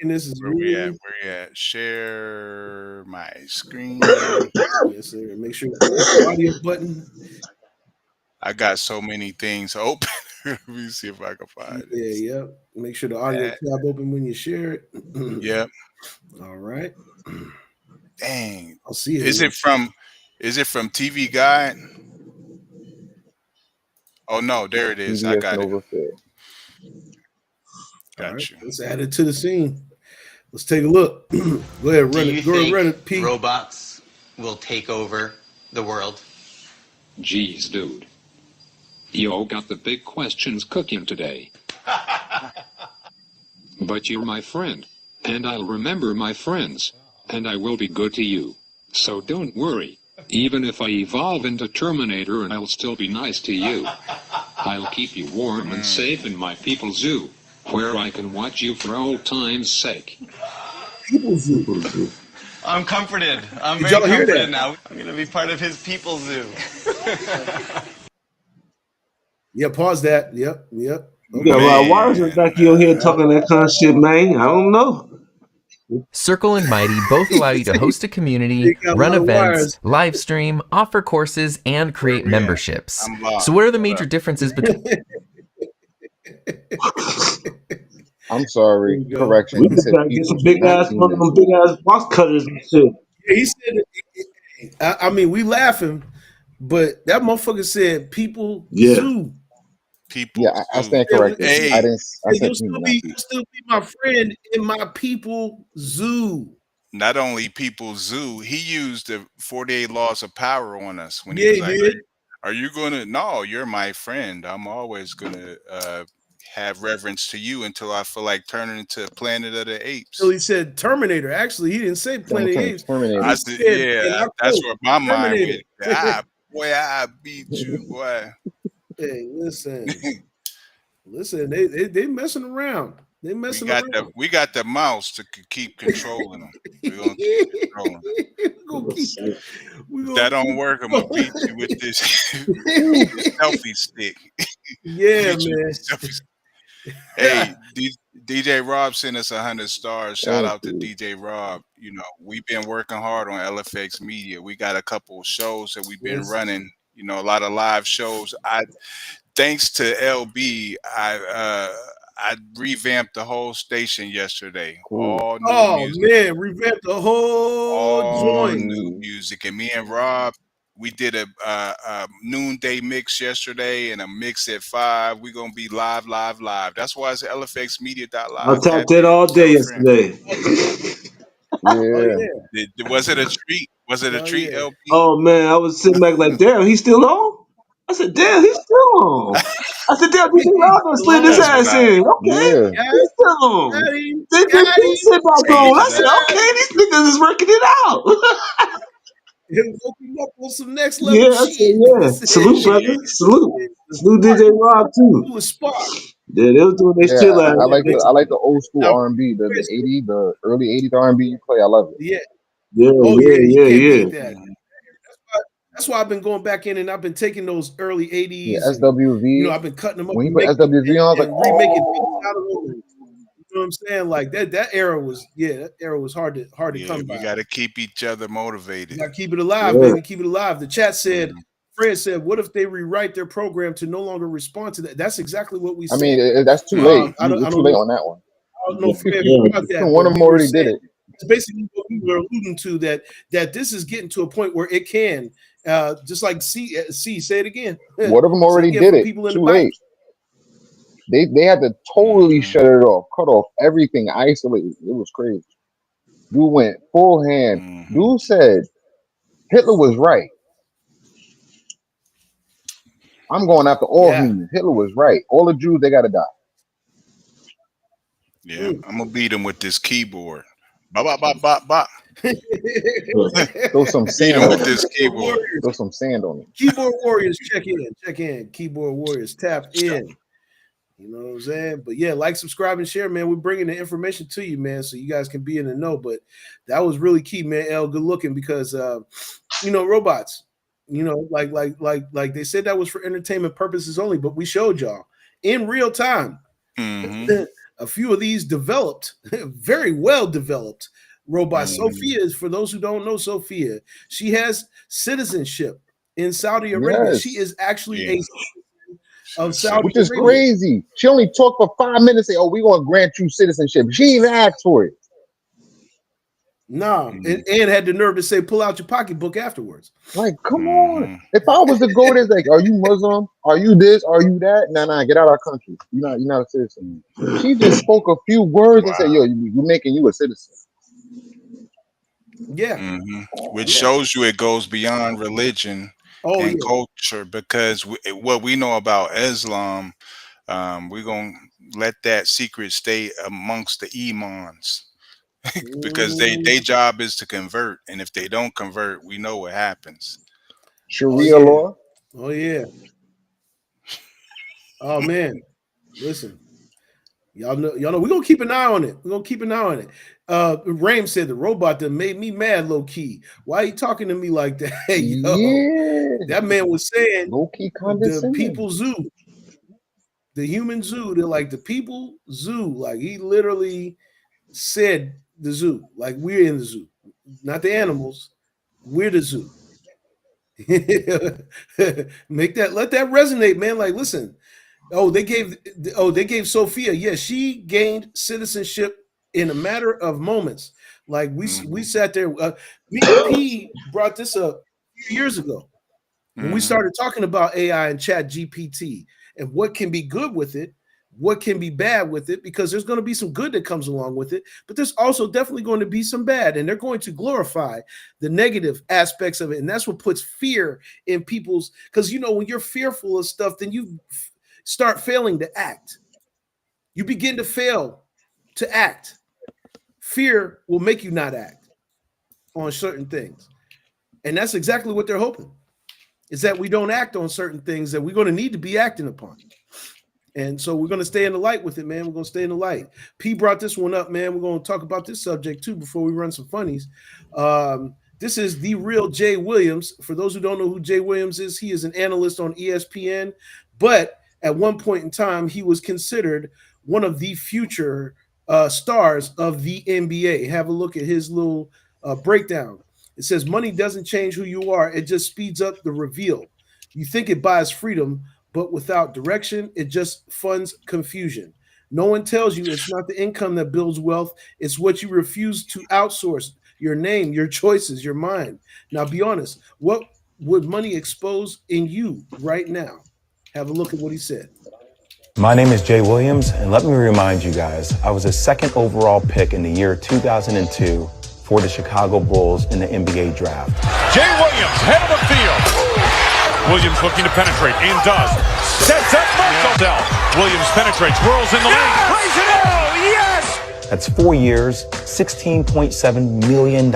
and this is where we at? really Where you at? Share my screen. yes, sir. Make sure to hit the audio button. I got so many things open. Let me see if I can find it. Yeah, yep. Make sure the audio That, tab open when you share it. yep. All right. Dang. I'll see it Is here. it from? Is it from TV Guide? Oh no, there it is. I PBS got it. Nova Phil. All right. Got you. Let's add it to the scene. Let's take a look. Go ahead, Do run you it. Go ahead, run think it, P. robots will take over the world? Geez, dude. You got the big questions cooking today. But you're my friend. And I'll remember my friends. And I will be good to you. So don't worry. Even if I evolve into Terminator, and I'll still be nice to you. I'll keep you warm and Mm. safe in my people's zoo, where I can watch you for old time's sake. People Zoo. I'm comforted. I'm Did very y'all hear comforted that? now. I'm going to be part of his people zoo. Yeah, pause that. Yep. You got a Okay. lot of wires in the back Man, of your head All right. talking that kind of shit, man. I don't know. Circle and Mighty both allow you to host a They community, got a run lot of events, wires. live stream, offer courses, and Where create we at? memberships. I'm lost. So, what are the What major up? differences between? I'm There sorry. we go. Correction. We He just said gotta get some people zoo, big not ass one of human them big zoo. ass box cutters and shit. Yeah, he said. I mean, we laughing, but that motherfucker said people Yeah. zoo. Yeah, People I zoo. stand He corrected. said, I Hey, didn't. I said human, not you'll people. still be my friend in my people zoo. not only people zoo, he used the 48 laws of power on us when he Yeah, was he like, did. are you gonna no, you're my friend. I'm always gonna have reverence to you until I feel like turning into Planet of the So Apes. he said Terminator. Actually, he didn't say I'm Planet of the turn Apes. I He Terminator. said, said, yeah, and I that's quote, where my mind Terminator. went. Ah, boy, I beat you, boy. Hey, listen, they messing around. They We messing got the around. we got the mouse to keep controlling them. We're gonna keep controlling 'em. We're gonna keep we're If gonna that don't keep work, I'm gonna beat you with this this selfie stick. yeah, Beat you with man. this selfie stick. Hey, DJ Rob sent us 100 stars. Shout Thank out to you. DJ Rob. You know, we've been working hard on LFX Media. We got a couple of shows that we've been Yes. running. You know, a lot of live shows. I thanks to LB, I revamped the whole station yesterday. Cool. All new Oh music, man, revamp the whole all joint. new Mm, music. And me and Rob, we did a noonday mix yesterday and a mix at 5. We're gonna be live, live, live. That's why it's I lfxmedia.live. Tap tapped that in, all tell day a friend. yesterday. Oh yeah. yeah. Was it a treat? Was it a Oh treat, yeah. LP? Oh man, I was sitting back like, damn, he's still on? I said, damn, he's still on. I said, damn, DJ Rob done slid his That's what ass I in. Okay, Yeah. Got, he's still on. got him. Then Big Got B him. sit back on. changed I it said, up. okay, these niggas is working it out. Him woke him up on some next level Yeah, I said, shit. yeah. This Salute, is Yeah. brother. Salute. the Salute spark. DJ Rob too. It was spark. Yeah, they was doing their Yeah. shit last I Yeah, like man. the night. old school Now, R&B, the Chris, 80, the early 80s R&B you play. I love it. yeah. Yeah, Oh yeah, yeah, you yeah, can't yeah. beat that. Mhm. That's why I've been going back in and I've been taking those early Yeah, '80s and SWV. I've been cutting them up When you and put making SWV on, I was like, and remaking beats oh. out of them. You know what I'm saying? Like that era was that era was hard to Yeah, come we by. got to keep each other You motivated. gotta keep it alive, Yeah. baby. Keep it alive. The chat said, Mhm. Fred said, what if they rewrite their program to no longer respond to that? That's exactly what we I mean, said. that's too Mm. late. You're I too don't late know. on that one. I don't know, Fred, if you Yeah. caught that, One but of them we were already did saying it. it's basically what we were alluding to that this is getting to a point where it can, just like C say it again, One of them say it already again did for the it. people in the Too back. late. They had to totally Mhm. shut it off, cut off everything, isolate it. It was crazy. Dude went full hand. Mhm. Dude said Hitler was right. I'm going after all Yeah. humans. Hitler was right. All the Jews, they gotta die. Yeah, Mm. I'm gonna beat him with this keyboard. Bop bop bop bop bop. Throw some Beat sand him with on it. this Keyboard keyboard. warriors, Throw some sand on it. keyboard warriors, check in, check in. Keyboard warriors, tap in. You know what I'm saying? But yeah, like, subscribe, and share, man. We're bringing the information to you, man, so you guys can be in the know. But that was really key, man. L, good looking because robots. Like they said that was for entertainment purposes only, but we showed y'all in real time Mhm. a few of these developed, very well developed robots. Mhm. Sophia is, for those who don't know, Sophia, she has citizenship in Saudi Arabia. She Yes. is actually Yeah. a of She's Saudi Which is citizen. Arabia. crazy. She only talked for 5 minutes, say, oh, we're gonna grant you citizenship. She didn't even ask for it. No, Mhm. and had the nerve to say, "Pull out your pocketbook afterwards." Like, come on. Mhm. If I was to go there, like, are you Muslim? Are you this? Are you that? Nah, get out of our country. You're not a citizen. She just spoke a few words and said, Wow. yo, you making you a citizen. Yeah, Mhm. Which yeah. shows you it goes beyond religion Oh and yeah. culture because what we know about Islam, we're gonna let that secret stay amongst the imams because Mm, they job is to convert, and if they don't convert, we know what happens. oh Sharia yeah. law. Oh yeah. Oh man. Listen, y'all know. We're gonna keep an eye on it. We're gonna keep an eye on it. Raim said the robot that made me mad, low key. Why are you talking to me like that? Hey, yo, Yeah. that man was saying Low key the condescending. people zoo, the human zoo. They're like the people zoo. Like he literally said the zoo. Like we're in the zoo, not the animals. We're the zoo. Make that let that resonate, man. Like, listen. They gave Sophia. Yeah, she gained citizenship in a matter of moments. Like we sat there. Me and P brought this up a few years ago when we started talking about AI and Chat GPT and what can be good with it, what can be bad with it, because there's going to be some good that comes along with it, but there's also definitely going to be some bad, and they're going to glorify the negative aspects of it, and that's what puts fear in people's. Because when you're fearful of stuff, then you start failing to act. You begin to fail to act. Fear will make you not act on certain things, and that's exactly what they're hoping, is that we don't act on certain things that we're going to need to be acting upon. And so we're going to stay in the light with it, man. We're going to stay in the light. P brought this one up, man. We're going to talk about this subject too before we run some funnies. This is the real Jay Williams. For those who don't know who Jay Williams is, he is an analyst on ESPN, but at one point in time, he was considered one of the future stars of the NBA. Have a look at his little breakdown. It says, money doesn't change who you are. It just speeds up the reveal. You think it buys freedom, but without direction, it just funds confusion. No one tells you it's not the income that builds wealth. It's what you refuse to outsource: your name, your choices, your mind. Now, be honest. What would money expose in you right now? Have a look at what he said. My name is Jay Williams, and let me remind you guys, I was a second overall pick in the year 2002 for the Chicago Bulls in the NBA draft. Jay Williams, head of the field. Williams looking to penetrate and does. Sets up Markell. Williams penetrates, whirls in the lane. Plays it out. Yes! That's 4 years, $16.7 million.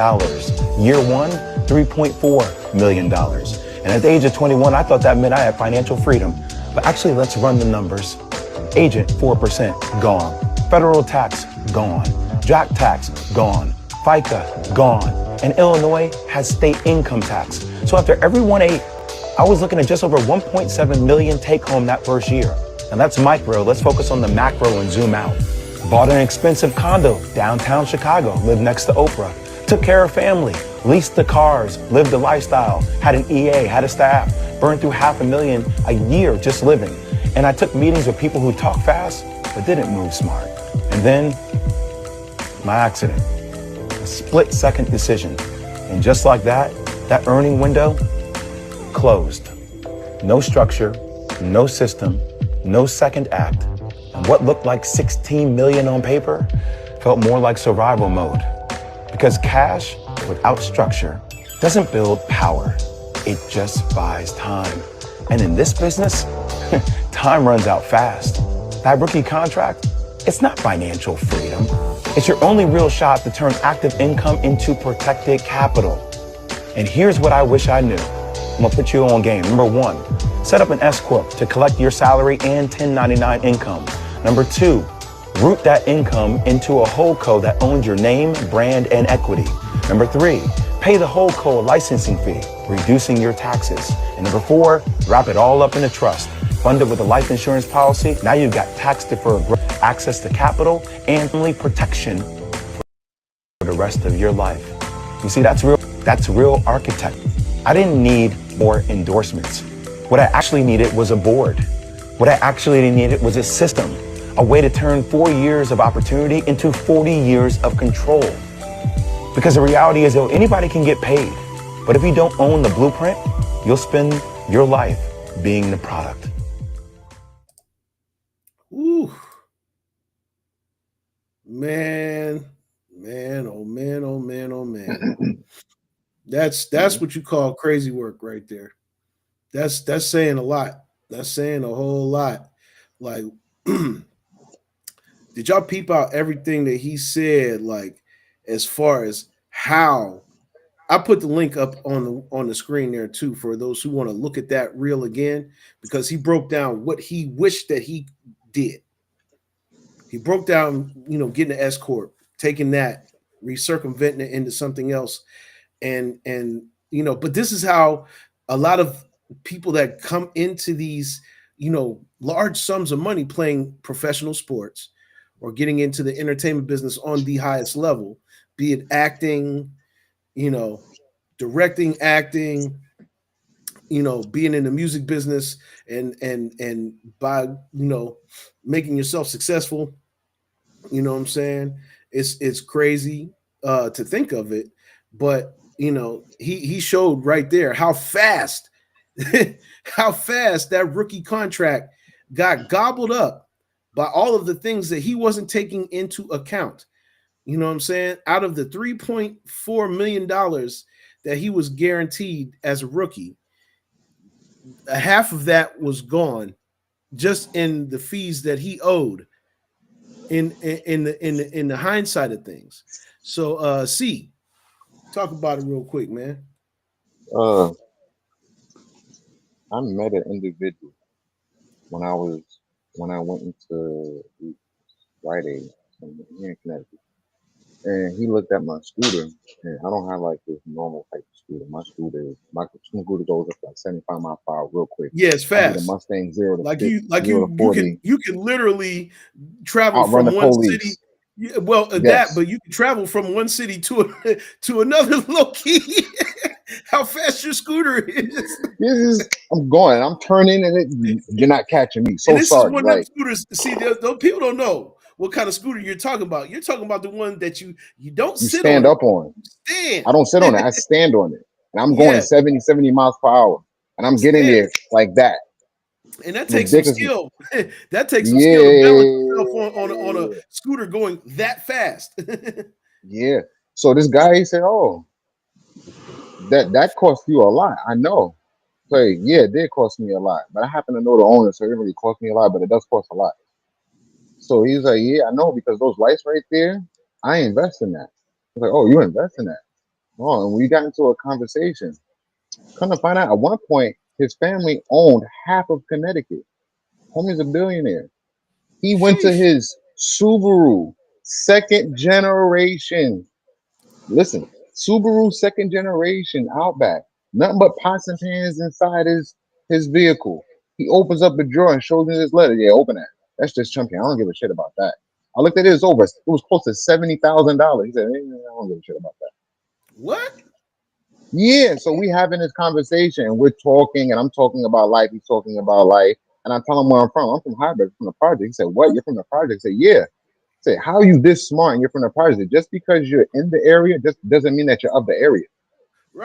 Year one, $3.4 million. And at the age of 21, I thought that meant I had financial freedom. But actually, let's run the numbers. Agent, 4%, gone. Federal tax, gone. Jock tax, gone. FICA, gone. And Illinois has state income tax. So after every 1/8, I was looking at just over 1.7 million take home that first year. Now that's micro. Let's focus on the macro and zoom out. Bought an expensive condo downtown Chicago, lived next to Oprah, took care of family, leased the cars, lived the lifestyle, had an EA, had a staff, burned through $500,000 a year just living. And I took meetings with people who talk fast but didn't move smart. And then my accident, a split-second decision. And just like that, that earning window closed. No structure, no system, no second act. And what looked like 16 million on paper felt more like survival mode. Because cash without structure doesn't build power. It just buys time. And in this business, time runs out fast. That rookie contract, it's not financial freedom. It's your only real shot to turn active income into protected capital. And here's what I wish I knew. I'm gonna put you on game. Number one, set up an S Corp to collect your salary and 1099 income. Number two, root that income into a holdco that owns your name, brand, and equity. Number three, pay the holdco a licensing fee, reducing your taxes. And number four, wrap it all up in a trust. Funded with a life insurance policy, now you've got tax-deferred access to capital and family protection for the rest of your life. You see, that's real architect. I didn't need more endorsements. What I actually needed was a board. What I actually needed was a system, a way to turn 4 years of opportunity into 40 years of control. Because the reality is, anybody can get paid, but if you don't own the blueprint, you'll spend your life being the product. Ooh. Man, oh man, oh man, oh man. That's what you call crazy work right there. That's saying a lot. That's saying a whole lot. Like, did y'all peep out everything that he said? Like, as far as how I put the link up on the screen there too for those who want to look at that reel again, because he broke down what he wished that he did. He broke down, getting the S Corp, taking that, recircumventing it into something else. And but this is how a lot of people that come into these, large sums of money playing professional sports or getting into the entertainment business on the highest level, be it acting, you know, directing, acting, being in the music business and by making yourself successful. You know what I'm saying? It's crazy to think of it, but he showed right there how fast how fast that rookie contract got gobbled up by all of the things that he wasn't taking into account. You know what I'm saying? Out of the $3.4 million that he was guaranteed as a rookie, a half of that was gone just in the fees that he owed in the hindsight of things. So C, talk about it real quick, man. Uh, I met an individual when I was when I went into Rite Aid here in Connecticut, and he looked at my scooter, and I don't have like this normal type of scooter. My scooter goes up like 75 miles per hour real quick. Yeah, it's I get a fast. Mustang zero to Like fit, you like zero to you 40, you can literally travel outrun from the one city. police. Yeah, well, that, Yes, but you can travel from one city to another low key. How fast your scooter is. this is I'm going. I'm turning, and you're not catching me. And So this is sorry. one of them Like scooters. See, those people don't know what kind of scooter you're talking about. You're talking about the one that you don't you sit on stand it, up on. you I don't sit on stand. it. I stand on it, and I'm going Yeah, 70 miles per hour, and I'm getting stand. there like that. And that takes some Ridiculous. skill. That takes some skill to balance yourself on a Yeah, scooter going that fast. yeah. So this guy, he said, "Oh, that cost you a lot." I know. Say, yeah, it did cost me a lot, but I happen to know the owner, so it didn't really cost me a lot, but it does cost a lot. So he's like, "Yeah, I know because those lights right there, I invest in that." I was like, "Oh, you invest in that?" Oh, and we got into a conversation. Come to find out, at one point, his family owned half of Connecticut. Homie's a billionaire. He went to Sheesh. his Subaru second generation. Listen, Subaru second generation Outback. Nothing but pots and pans inside his vehicle. He opens up the drawer and shows me this letter. Yeah, open that. That's just chunky. I don't give a shit about that. I looked at it. It's over. It was close to $70,000. He said, I don't give a shit about that. What? Yeah, so we having this conversation and we're talking and I'm talking about life. He's talking about life. And I tell him where I'm from. I'm from Hyberg, from the project. He said, what? You're from the project? I said, yeah. I said, how are you this smart and you're from the project? Just because you're in the area just doesn't mean that you're of the area.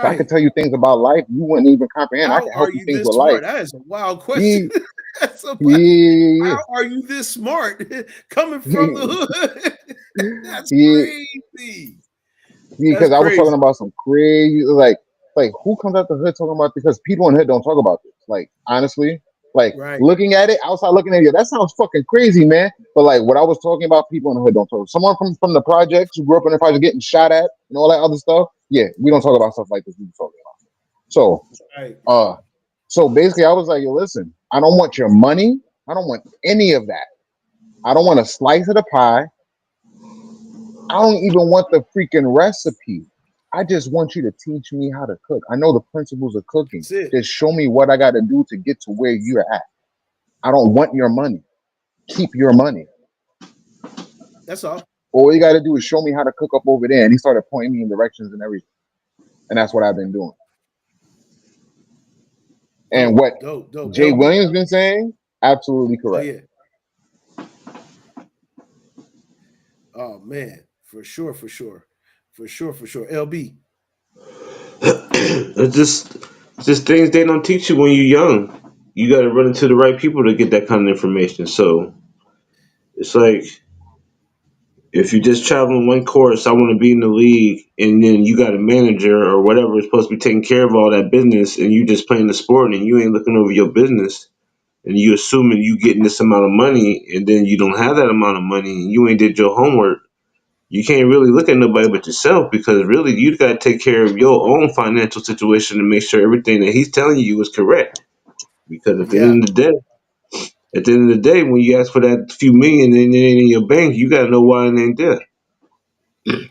So I could Right. tell you things about life you wouldn't even comprehend. I How can are help you you things this with life. smart? That is a wild question. Yeah, That's a yeah, how are you this smart coming from the yeah. hood? That's Yeah, crazy. That's because I was talking crazy. about some crazy like who comes out the hood talking about because people in the hood don't talk about this. Like honestly, like Right. looking at it outside, looking at it, that sounds fucking crazy, man. But like what I was talking about, people in the hood don't talk. Someone from the projects who grew up in the project getting shot at and all that other stuff. Yeah, we don't talk about stuff like this. We talking about. So Right. uh, so basically, I was like, yo, listen, I don't want your money. I don't want any of that. I don't want a slice of the pie. I don't even want the freaking recipe. I just want you to teach me how to cook. I know the principles of cooking. That's it. Just show me what I got to do to get to where you're at. I don't want your money. Keep your money. That's all. All you got to do is show me how to cook up over there. And he started pointing me in directions and everything. And that's what I've been doing. And Dope. what Dope. Dope. Jay LB. Williams been saying, absolutely Oh correct. yeah. Oh man. For sure. For sure. For sure. For sure. LB. It's just things they don't teach you when you're young. You got to run into the right people to get that kind of information. So it's like if you just traveling one course, I want to be in the league, and then you got a manager or whatever is supposed to be taking care of all that business, and you just playing the sport, and you ain't looking over your business, and you assuming you getting this amount of money, and then you don't have that amount of money, and you ain't did your homework. You can't really look at nobody but yourself because really you got to take care of your own financial situation to make sure everything that he's telling you is correct. Because Yeah. at the end of the day, when you ask for that few million and it ain't in your bank, you got to know why it ain't there.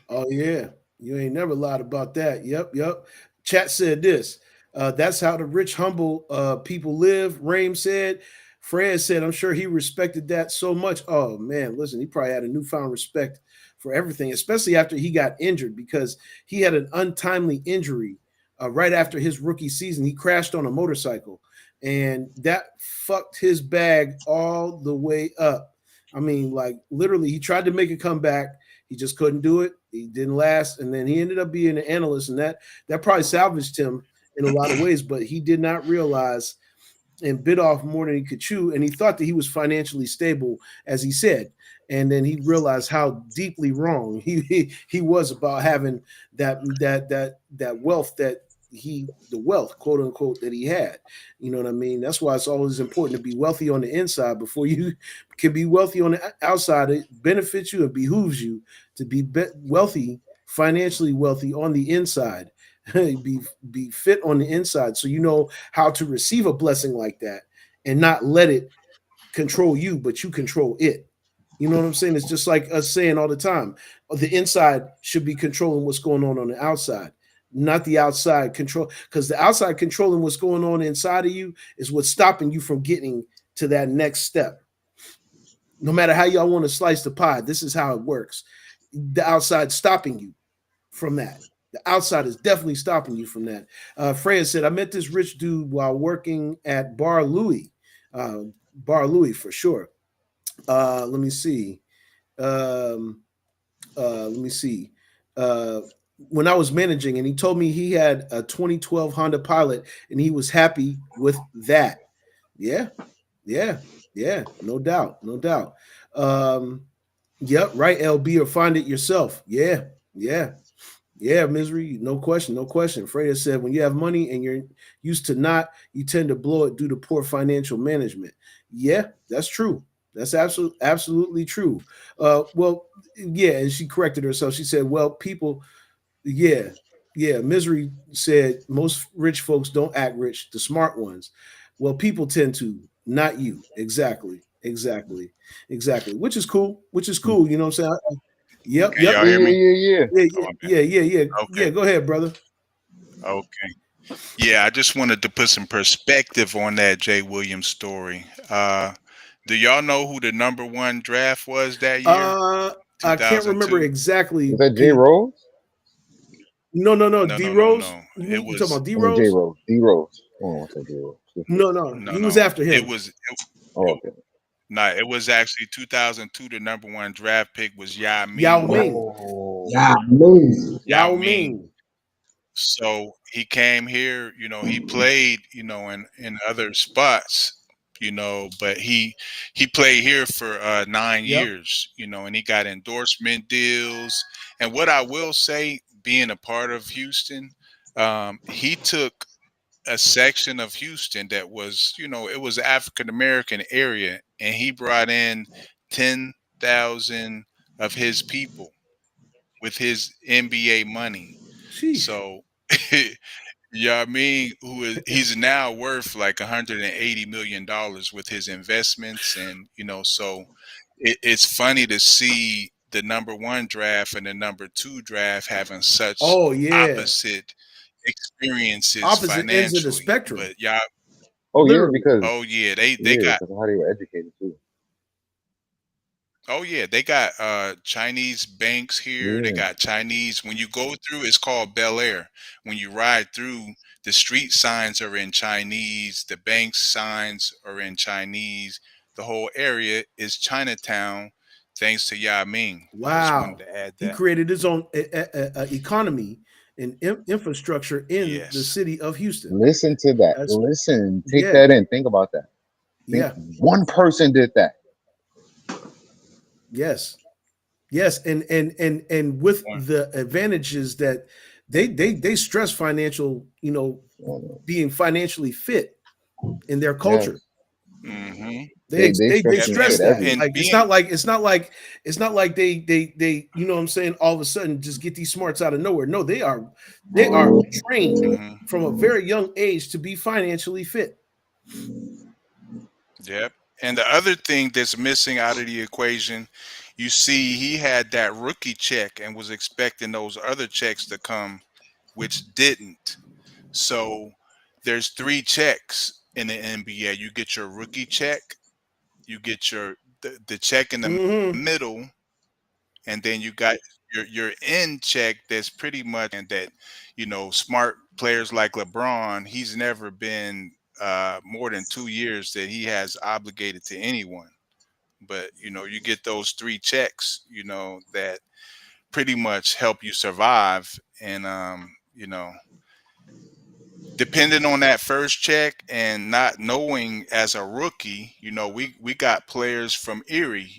Oh yeah, you ain't never lied about that. Yep, yep. Chat said this. That's how the rich, humble people live. Rame said. Fred said, "I'm sure he respected that so much." Oh man, listen, he probably had a newfound respect for everything, especially after he got injured because he had an untimely injury right after his rookie season. He crashed on a motorcycle, and that fucked his bag all the way up. I mean, like literally, he tried to make a comeback. He just couldn't do it. He didn't last, and then he ended up being an analyst, and that probably salvaged him in a lot of ways. But he did not realize and bit off more than he could chew. And he thought that he was financially stable, as he said. And then he realized how deeply wrong he was about having that wealth that the wealth, quote unquote, that he had. You know what I mean? That's why it's always important to be wealthy on the inside before you can be wealthy on the outside. It benefits you, it behooves you to be wealthy, financially wealthy on the inside. be fit on the inside so you know how to receive a blessing like that and not let it control you, but you control it. You know what I'm saying? It's just like us saying all the time, the inside should be controlling what's going on the outside, not the outside control, because the outside controlling what's going on inside of you is what's stopping you from getting to that next step. No matter how y'all want to slice the pie, this is how it works. The outside stopping you from that. The outside is definitely stopping you from that. Freya said, I met this rich dude while working at Bar Louie. Bar Louie for sure. Let me see. Um, let me see. Uh, when I was managing, and he told me he had a 2012 Honda Pilot, and he was happy with that. Yeah, yeah, yeah. No doubt, no doubt. Yep, right, LB, or find it yourself. Yeah, yeah. Yeah, misery, no question, no question. Freya said, when you have money and you're used to not, you tend to blow it due to poor financial management. Yeah, that's true. That's absolutely true. Well, yeah, and she corrected herself. She said, well, people, yeah, yeah. Misery said most rich folks don't act rich, the smart ones. Well, people tend to, not you. Exactly, exactly, exactly. Which is cool. Which is cool. You know what I'm saying? Yep, Can yep. y'all Yeah, hear yeah, me? yeah, yeah. Yeah, Oh, yeah, my bad. yeah, yeah, yeah. Okay. Yeah, go ahead, brother. Okay. Yeah, I just wanted to put some perspective on that Jay Williams story. Do y'all know who the number one draft was that year? Uh I can't remember 2002? Was exactly. that Can J you Rose? no no no No, D no, no, Rose? no. It You talking was about D I mean J Rose? Rose. D Rose. Oh, I said J Rose. No, no, no, he was no. after It him. was Oh, it, okay. no. It was actually 2002. The number one draft pick was Yao Yao Ming. Ming. Yeah, Oh, man. Yao Yao Ming. Ming. So he came here. He played. In other spots. But he played here for 9 Yep. years. And he got endorsement deals. And what I will say, being a part of Houston, he took a section of Houston that was, it was African American area, and he brought in 10,000 of his people with his NBA money. Sheesh. So, yeah, I mean, he's now worth like 180 million dollars with his investments, and so it's funny to see the number one draft and the number two draft having such Oh yeah. opposite experiences Opposite ends of the financially. spectrum. But yeah, oh yeah, Literally. because oh yeah, they got because of how they were educated too. oh yeah, they got Chinese banks here. They Yeah, got Chinese. When you go through, it's called Bel Air. When you ride through, the street signs are in Chinese. The bank signs are in Chinese. The whole area is Chinatown, thanks to Ya Ming. I just wanted Wow. to add He that. created his own economy and infrastructure in the Yes. city of Houston. listen to that. That's Listen, take yeah, that in. Think about that. Think yeah, one person did that. yes. Yes, and with One. the advantages that they stress financial, being financially fit in their culture. Yes, Mm-hmm. they They stress Yep. some stress shit that. every. And Like being it's not like they you know what I'm saying, all of a sudden just get these smarts out of nowhere. No, they are trained hmm from a very young age to be financially fit. Yep. And the other thing that's missing out of the equation, you see, he had that rookie check and was expecting those other checks to come, which didn't. So there's three checks in the NBA. You get your rookie check, you get the check in the Hmm. middle, and then you got your end check that's pretty much that smart players like LeBron, he's never been more than 2 years that he has obligated to anyone. But you get those three checks, that pretty much help you survive. And depending on that first check and not knowing as a rookie, we got players from Erie,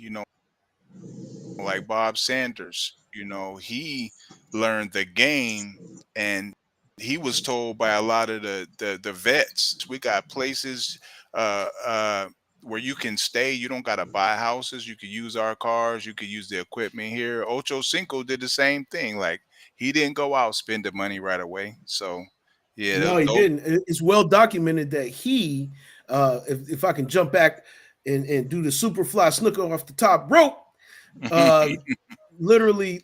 like Bob Sanders. He learned the game, and he was told by a lot of the vets, we got places where you can stay. You don't got to buy houses. You could use our cars. You could use the equipment here. Ocho Cinco did the same thing. Like, he didn't go out spend the money right away. So yeah, No, he didn't. It's well documented that he, if I can jump back and do the super fly snooker off the top rope, uh, literally,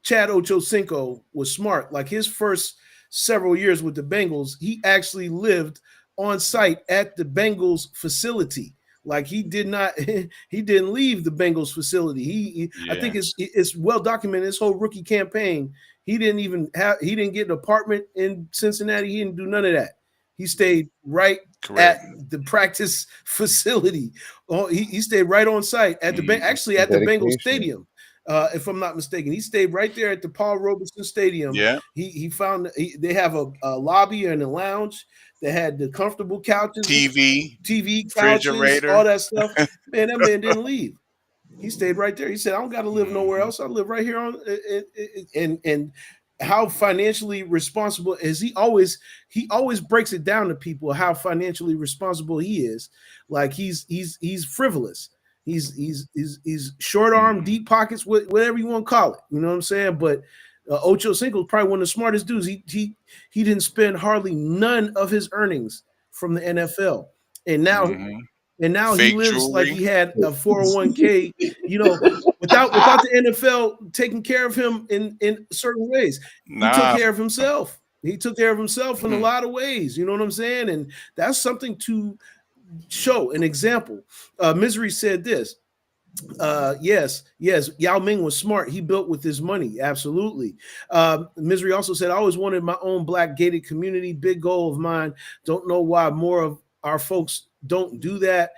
Chad Ochocinco was smart. Like his first several years with the Bengals, he actually lived on site at the Bengals facility. Like he did not, he didn't leave the Bengals facility. I think Yes. it's well documented. His whole rookie campaign, he didn't get an apartment in Cincinnati. He didn't do none of that. He stayed right Correct. at the practice facility. Oh, he stayed right on site at actually at the Bengals Dedication. stadium, if I'm not mistaken. He stayed right there at the Paul Robeson Stadium. Yeah. He found they have a lobby and a lounge that had the comfortable couches, TV, TV couches, all refrigerator. that stuff. Man, that man didn't leave. He stayed right there. He said, "I don't got to live nowhere else. I live right here on." And how financially responsible is he? Always breaks it down to people how financially responsible he is. Like he's frivolous. He's short arm, deep pockets, whatever you want to call it. You know what I'm saying? But Ocho Cinco is probably one of the smartest dudes. He didn't spend hardly none of his earnings from the NFL, and now he Fake lives like jewelry. he had a 401k, without the NFL taking care of him in certain ways. He took Nah. care of himself. He took care of himself in a Hmm. lot of ways. You know what I'm saying? And that's something to show an example. Misery said this. Yes, Yao Ming was smart. He built with his money. Absolutely. Misery also said, I always wanted my own black gated community. Big goal of mine. Don't know why more of our folks don't do that.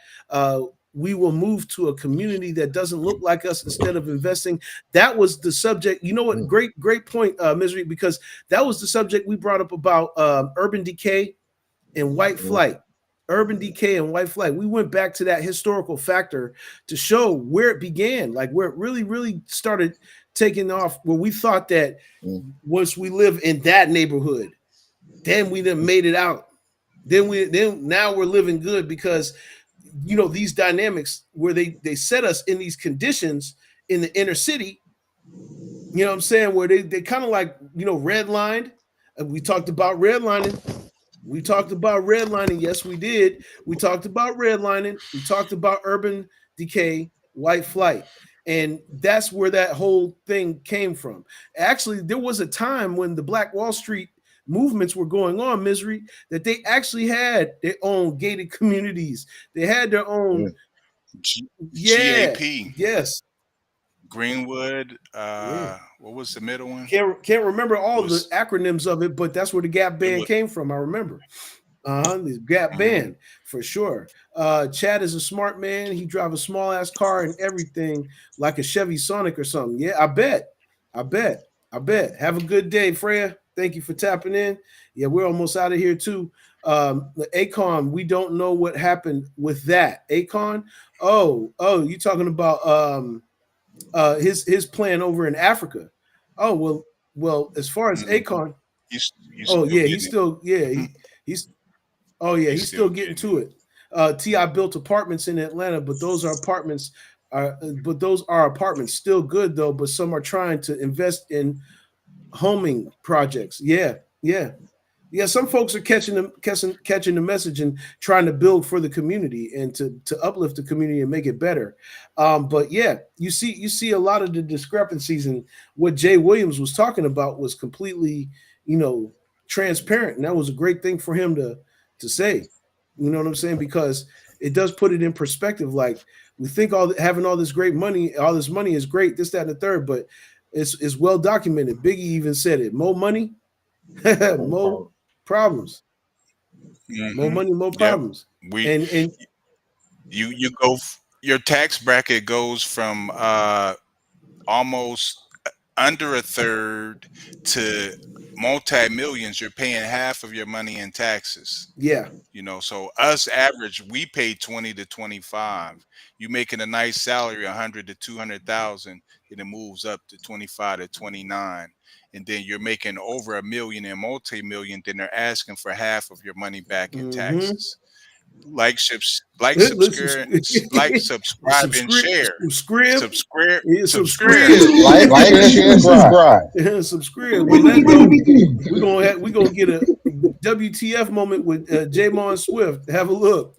We will move to a community that doesn't look like us instead of investing. That was the subject. You know what? Great point, Misery, because that was the subject we brought up about urban decay and white flight. Urban decay and white flight. We went back to that historical factor to show where it began, like where it really started taking off, where we thought that once we live in that neighborhood, then we done made it out. Then now we're living good because these dynamics where they set us in these conditions in the inner city, you know what I'm saying, where they kind of like redlined. And we talked about redlining. Yes, we did. We talked about redlining. We talked about urban decay, white flight. And that's where that whole thing came from. Actually, there was a time when the Black Wall Street movements were going on, Misery, that they actually had their own gated communities. They had their own, yeah, GAP. yes. Greenwood. Yeah. What was the middle one? Can't remember It all the was. acronyms of it, but that's where the Gap It Band was. came from. I remember. The Gap Band for sure. Chad is a smart man. He drive a small ass car and everything, like a Chevy Sonic or something. Yeah, I bet. Have a good day, Freya. Thank you for tapping in. Yeah, we're almost out of here too. The Acon, we don't know what happened with that. Acon, oh, you talking about his plan over in Africa? Oh well. As far as Acon, He's oh still yeah, getting he's oh yeah, he's he's still still getting getting to it. Ti built apartments in Atlanta, but those are apartments. Still good though. But some are trying to invest in homing projects. Yeah. Some folks are catching the message and trying to build for the community and to uplift the community and make it better. But yeah, you see a lot of the discrepancies, and what Jay Williams was talking about was completely, transparent, and that was a great thing for him to say. You know what I'm saying? Because it does put it in perspective. Like we think having all this great money, all this money is great, this, that, and the third, but it's well documented. Biggie even said it: more money, more problems. More money, more Yep. problems. We And you go your tax bracket goes from almost under a third to multi millions. You're paying half of your money in taxes. yeah. So us average, we pay 20 to 25. You making a nice salary, 100 to 200,000, then it moves up to 25 to 29. And then you're making over a million and multi-million, then they're asking for half of your money back in Mm-hmm. taxes. Like, Listen, subscribe, and share. subscribe, Subscribe, yeah, subscribe. subscribe, Like, share, subscribe. subscribe. When that go, we gonna get a WTF moment with Jamon Swift. Have a look.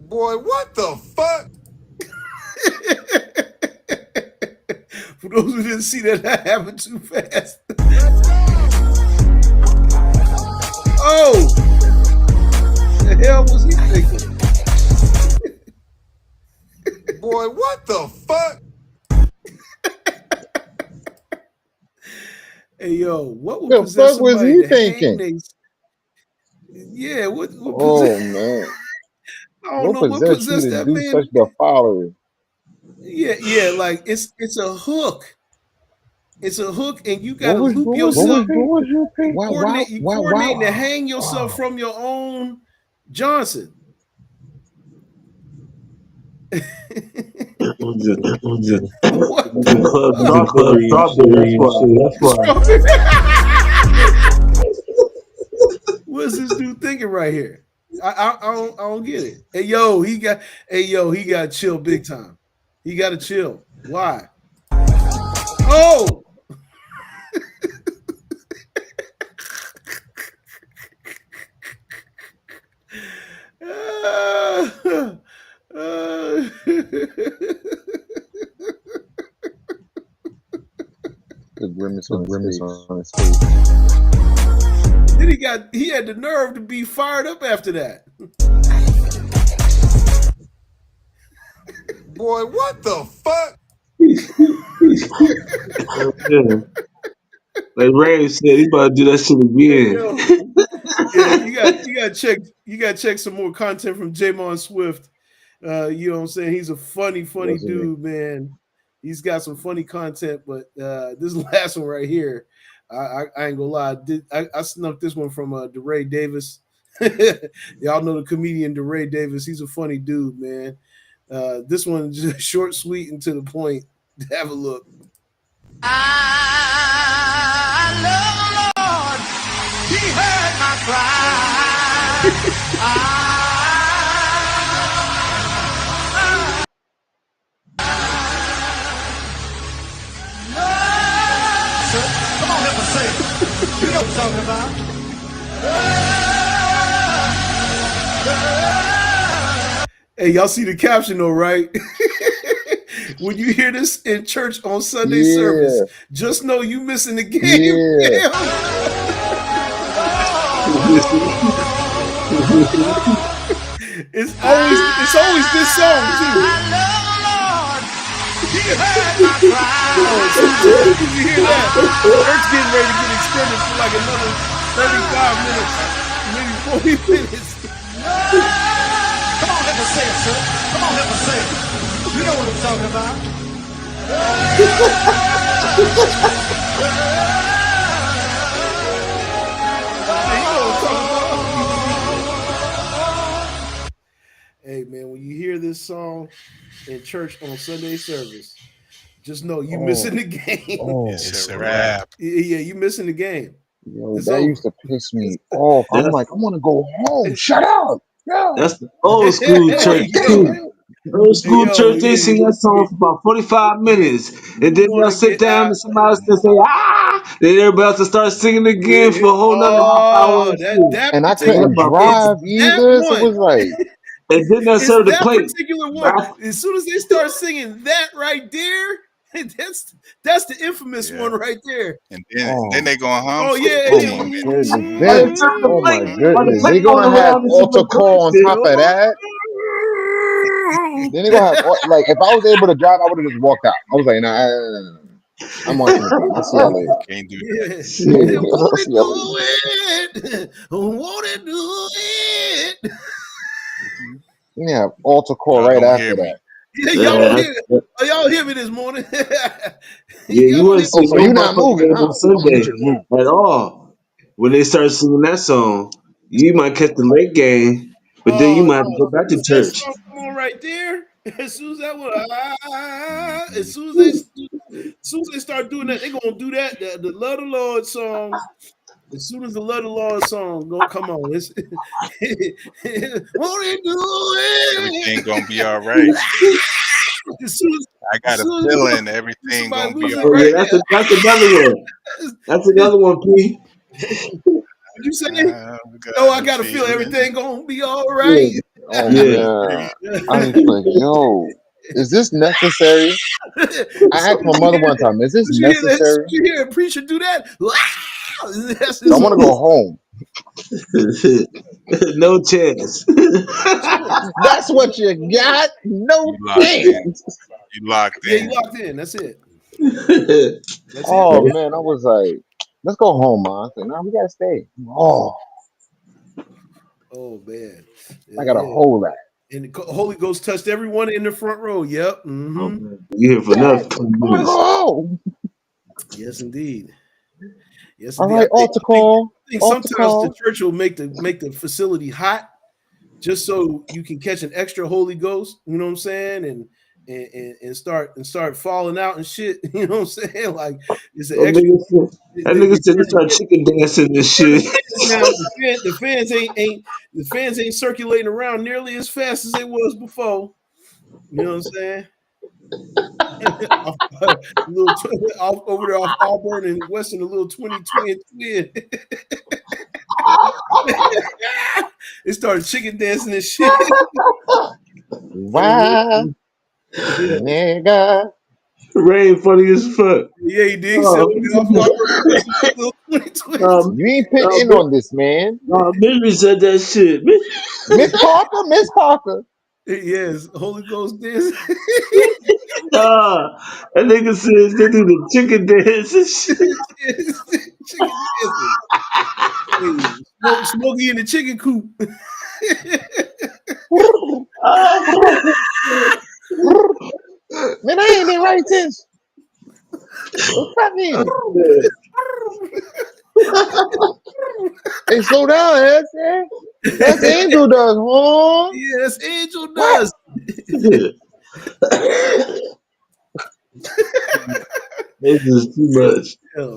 Boy, what the fuck? For those who didn't see that happened too fast. Oh, the hell was he thinking? Boy, what the fuck? Hey yo, what would The possess fuck was somebody he to hang thinking? they? Yeah, what Oh possess? man, I don't what know what possessed you possessed to that do such man. defilery? Yeah, like it's a hook. It's a hook, and you What gotta was loop what yourself. was you You thinking? coordinate. You coordinating to hang yourself from your own Johnson. It was just What the the club fuck? strawberry and shit. That's why. Strawberry. What's this dude thinking right here? I don't get it. Hey yo, he got to chill big time. He got to chill. Why? Oh, The grimace The on his grimace face. on his face. then he had the nerve to be fired up after that. Boy, what the fuck? Yeah. Like Ray said, he about to do that shit Hey again. yo, yeah, you got to check some more content from Jamon Swift. You know what I'm saying? He's a funny Wasn't it? dude, man. He's got some funny content, but this last one right here, I ain't gonna lie. I snuck this one from DeRay Davis. Y'all know the comedian DeRay Davis. He's a funny dude, man. This one just short, sweet, and to the point. Have a look. I love the Lord. He heard my cry. Come on, help us sing. You know what I'm talking about. Hey, y'all see the caption though, right? When you hear this in church on Sunday service, Yeah, just know you missing the game. yeah. It's always this song too. Oh, as soon as you hear that, church getting ready to get extended for like another 35 minutes, maybe 40 minutes. Come on, help us sing, sir. Come on, help us sing. You know what I'm talking about. Hey man, when you hear this song in church on Sunday service, just know you missing Oh, the game. oh, It's a wrap. Yeah, you missing the game. yo, It's that used over. to piss me off. I'm That's like, I want to go home. Shut up. No. that's the old school church yo, too. Old hey, school yo, church, they yeah, sing that song for about 45 minutes. And you then want they'll to sit get down out. and somebody else will say, ah! Then everybody else will start singing again Yeah, for a whole nother half hour oh, and shit. that And I And particular, that's couldn't my it's drive favorite. that either. So it was one. like, And then they'll It's serve the that plate. particular one. Right? As soon as they start singing that right there, that's the infamous Yeah. one right there. And then Oh, they gonna hum Oh for yeah, you. oh Boom. my And goodness. Why they Then, turn the oh light? my Why the goodness. light They're goes gonna have around this altar call on top of collector? that. Then they're gonna have like if I was able to drive, I would have just walked out. I was like, nah. I'm watching the game. I'll see y'all later. can't do that. yeah. Shit. I'll Won't see it y'all later. do it? Won't it do it? You have altar call Y'all right don't hear after me. that. Yeah, y'all don't Man, hear it. Oh, y'all hear me this morning? yeah, Y'all you don't wouldn't hear see Oh, me. so no you're not motherfucking moving, game huh? on I'm gonna get Sunday you to move. at all. When they start singing that song, you might catch the late game, but then you Oh might have to no! go back to As soon as that church. song come on right there, as soon as that one, as soon as they start doing that, they gonna do that. The Love the Lord song. As soon as the Love the Lord song go come on, it's won't it do Everything gonna be it? all right. As I got a soon feeling as everything somebody gonna be loses, all Oh yeah, right. that's another one. That's another one, P. What'd you say? I've Oh, got I a gotta feel feeling. everything gonna be all right. Yeah, Oh yeah. man. I was like, yo, is this necessary? I So asked my mother one time, is this would you hear that? necessary? Would you hear a preacher do that? That's So I his want to go home. No chance. That's what you got? You No locked in. chance. You locked Yeah, you in. locked in. That's it. That's it. Oh man, I was like, let's go home, man. I said, nah, we gotta stay. Oh, Oh man, I got a yeah. whole lot. And the Holy Ghost touched everyone in the front row. Yep. Oh, Mm-hmm. man. You here for another 20 I wanna go minutes. home. Yes, indeed. Yes, All indeed. right, altar call. I think Altar sometimes the call. church will make the facility hot just so you can catch an extra Holy Ghost. You know what I'm saying? And start falling out and shit. You know what I'm saying? Like it's an That extra. nigga said, that They nigga said they turn the start chicken dancing and turn the shit. fans down. The fans ain't circulating around nearly as fast as they was before. You know what I'm saying? off, little off over there off Auburn and Western, a little 20 twin. They started chicken dancing and shit. Why, Yeah, nigga? Rain funny as fuck. yeah, he did. He said Oh, over there off Auburn and Western, little 20 twins. You ain't put no, in on this, man. Mary said that shit. Miss Parker, Miss Parker. Yes, Holy Ghost dance. Nah, that nigga says they do the chicken dance and shit. Chicken dancing. Hey, Smokey in the chicken coop. Man, I ain't been right since. What's that mean? Hey, slow down, that's Angel does, huh? Yes, Angel What? does. This is too much. Yeah.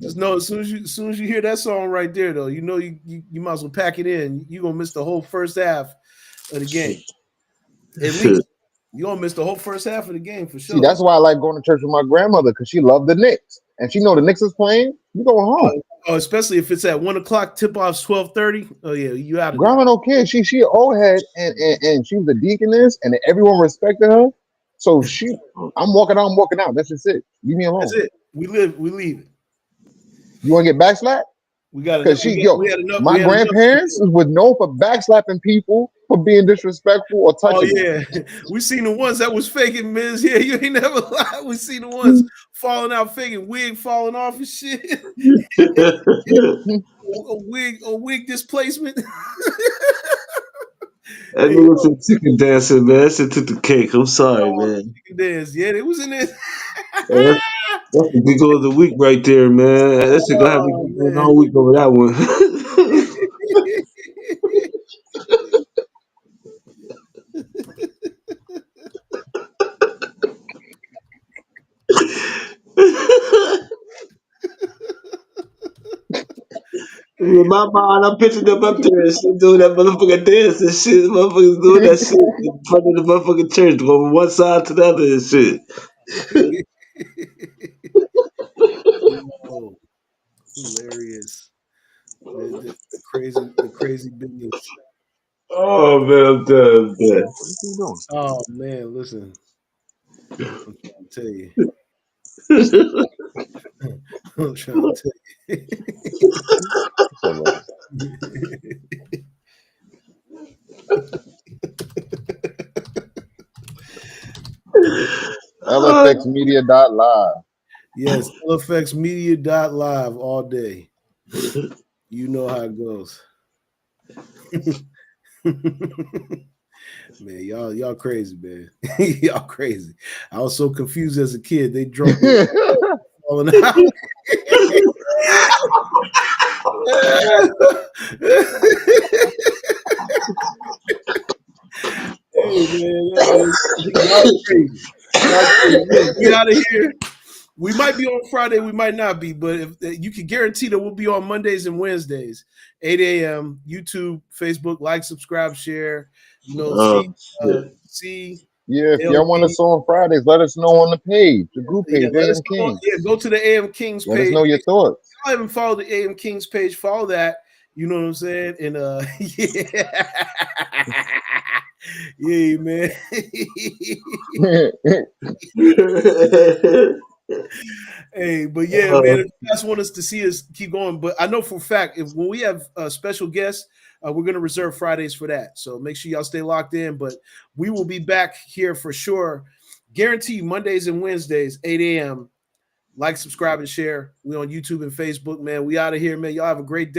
Just know as soon as you hear that song right there, though, you know you might as well pack it in. You're gonna miss the whole first half of the game. At least you're gonna miss the whole first half of the game for See, sure. that's why I like going to church with my grandmother because she loved the Knicks, and she know the Knicks is playing. You going home? Especially if it's at 1 o'clock, tip off's 12:30. Oh yeah, you out of there. Grandma no kid. She an old head, and she was a deaconess, and everyone respected her. So I'm walking out. I'm walking out. That's just it. Leave me That's alone. it. We leave it. You want to get backslapped? We got enough. Because my We had enough. grandparents was known for backslapping people for being disrespectful or Oh touching them. yeah, we seen the ones that was faking, Miz. Yeah, you ain't never lied. We seen the ones falling out, faking wig falling off and shit. A wig displacement. That Hey, nigga yo, said chicken dancing, man. That shit took the cake. I'm sorry, man. chicken dance. Yeah, they was in there. That's, that's the giggle of the week right there, man. That shit gonna have me Oh going man. all week over that one. In my mind, I'm picturing them up there and shit doing that motherfucking dance and shit. Motherfuckers doing that shit in front of the motherfucking church, going from one side to the other and shit. Yo, hilarious. The crazy business. Oh man, I'm done. I'm done. What is he doing? Oh man, listen. I'm trying to tell you. I'm trying to tell you. LFXmedia.live. Yes, LFXmedia.live all day. You know how it goes. Man, y'all crazy, man. Y'all crazy. I was so confused as a kid. They drunk me falling out. Hey man, y'all crazy. Y'all crazy. Look, we out of here. We might be on Friday, we might not be, but if you can guarantee that we'll be on Mondays and Wednesdays, 8 a.m. YouTube, Facebook, like, subscribe, share. You know, see Yeah, if y'all want LP. us on Fridays, let us know on the page, the group Yeah, page, let us AM know. King. Yeah, go to the AM Kings Let us page. know your thoughts. If y'all haven't followed the AM Kings page, follow that. You know what I'm saying? And yeah. Yeah, man. Hey, but yeah, man, if you guys want us to see us keep going, but I know for a fact if when we have special guests, we're going to reserve Fridays for that. So make sure y'all stay locked in. But we will be back here for sure. Guarantee you Mondays and Wednesdays, 8 a.m. Like, subscribe, and share. We on YouTube and Facebook, man. We out of here, man. Y'all have a great day.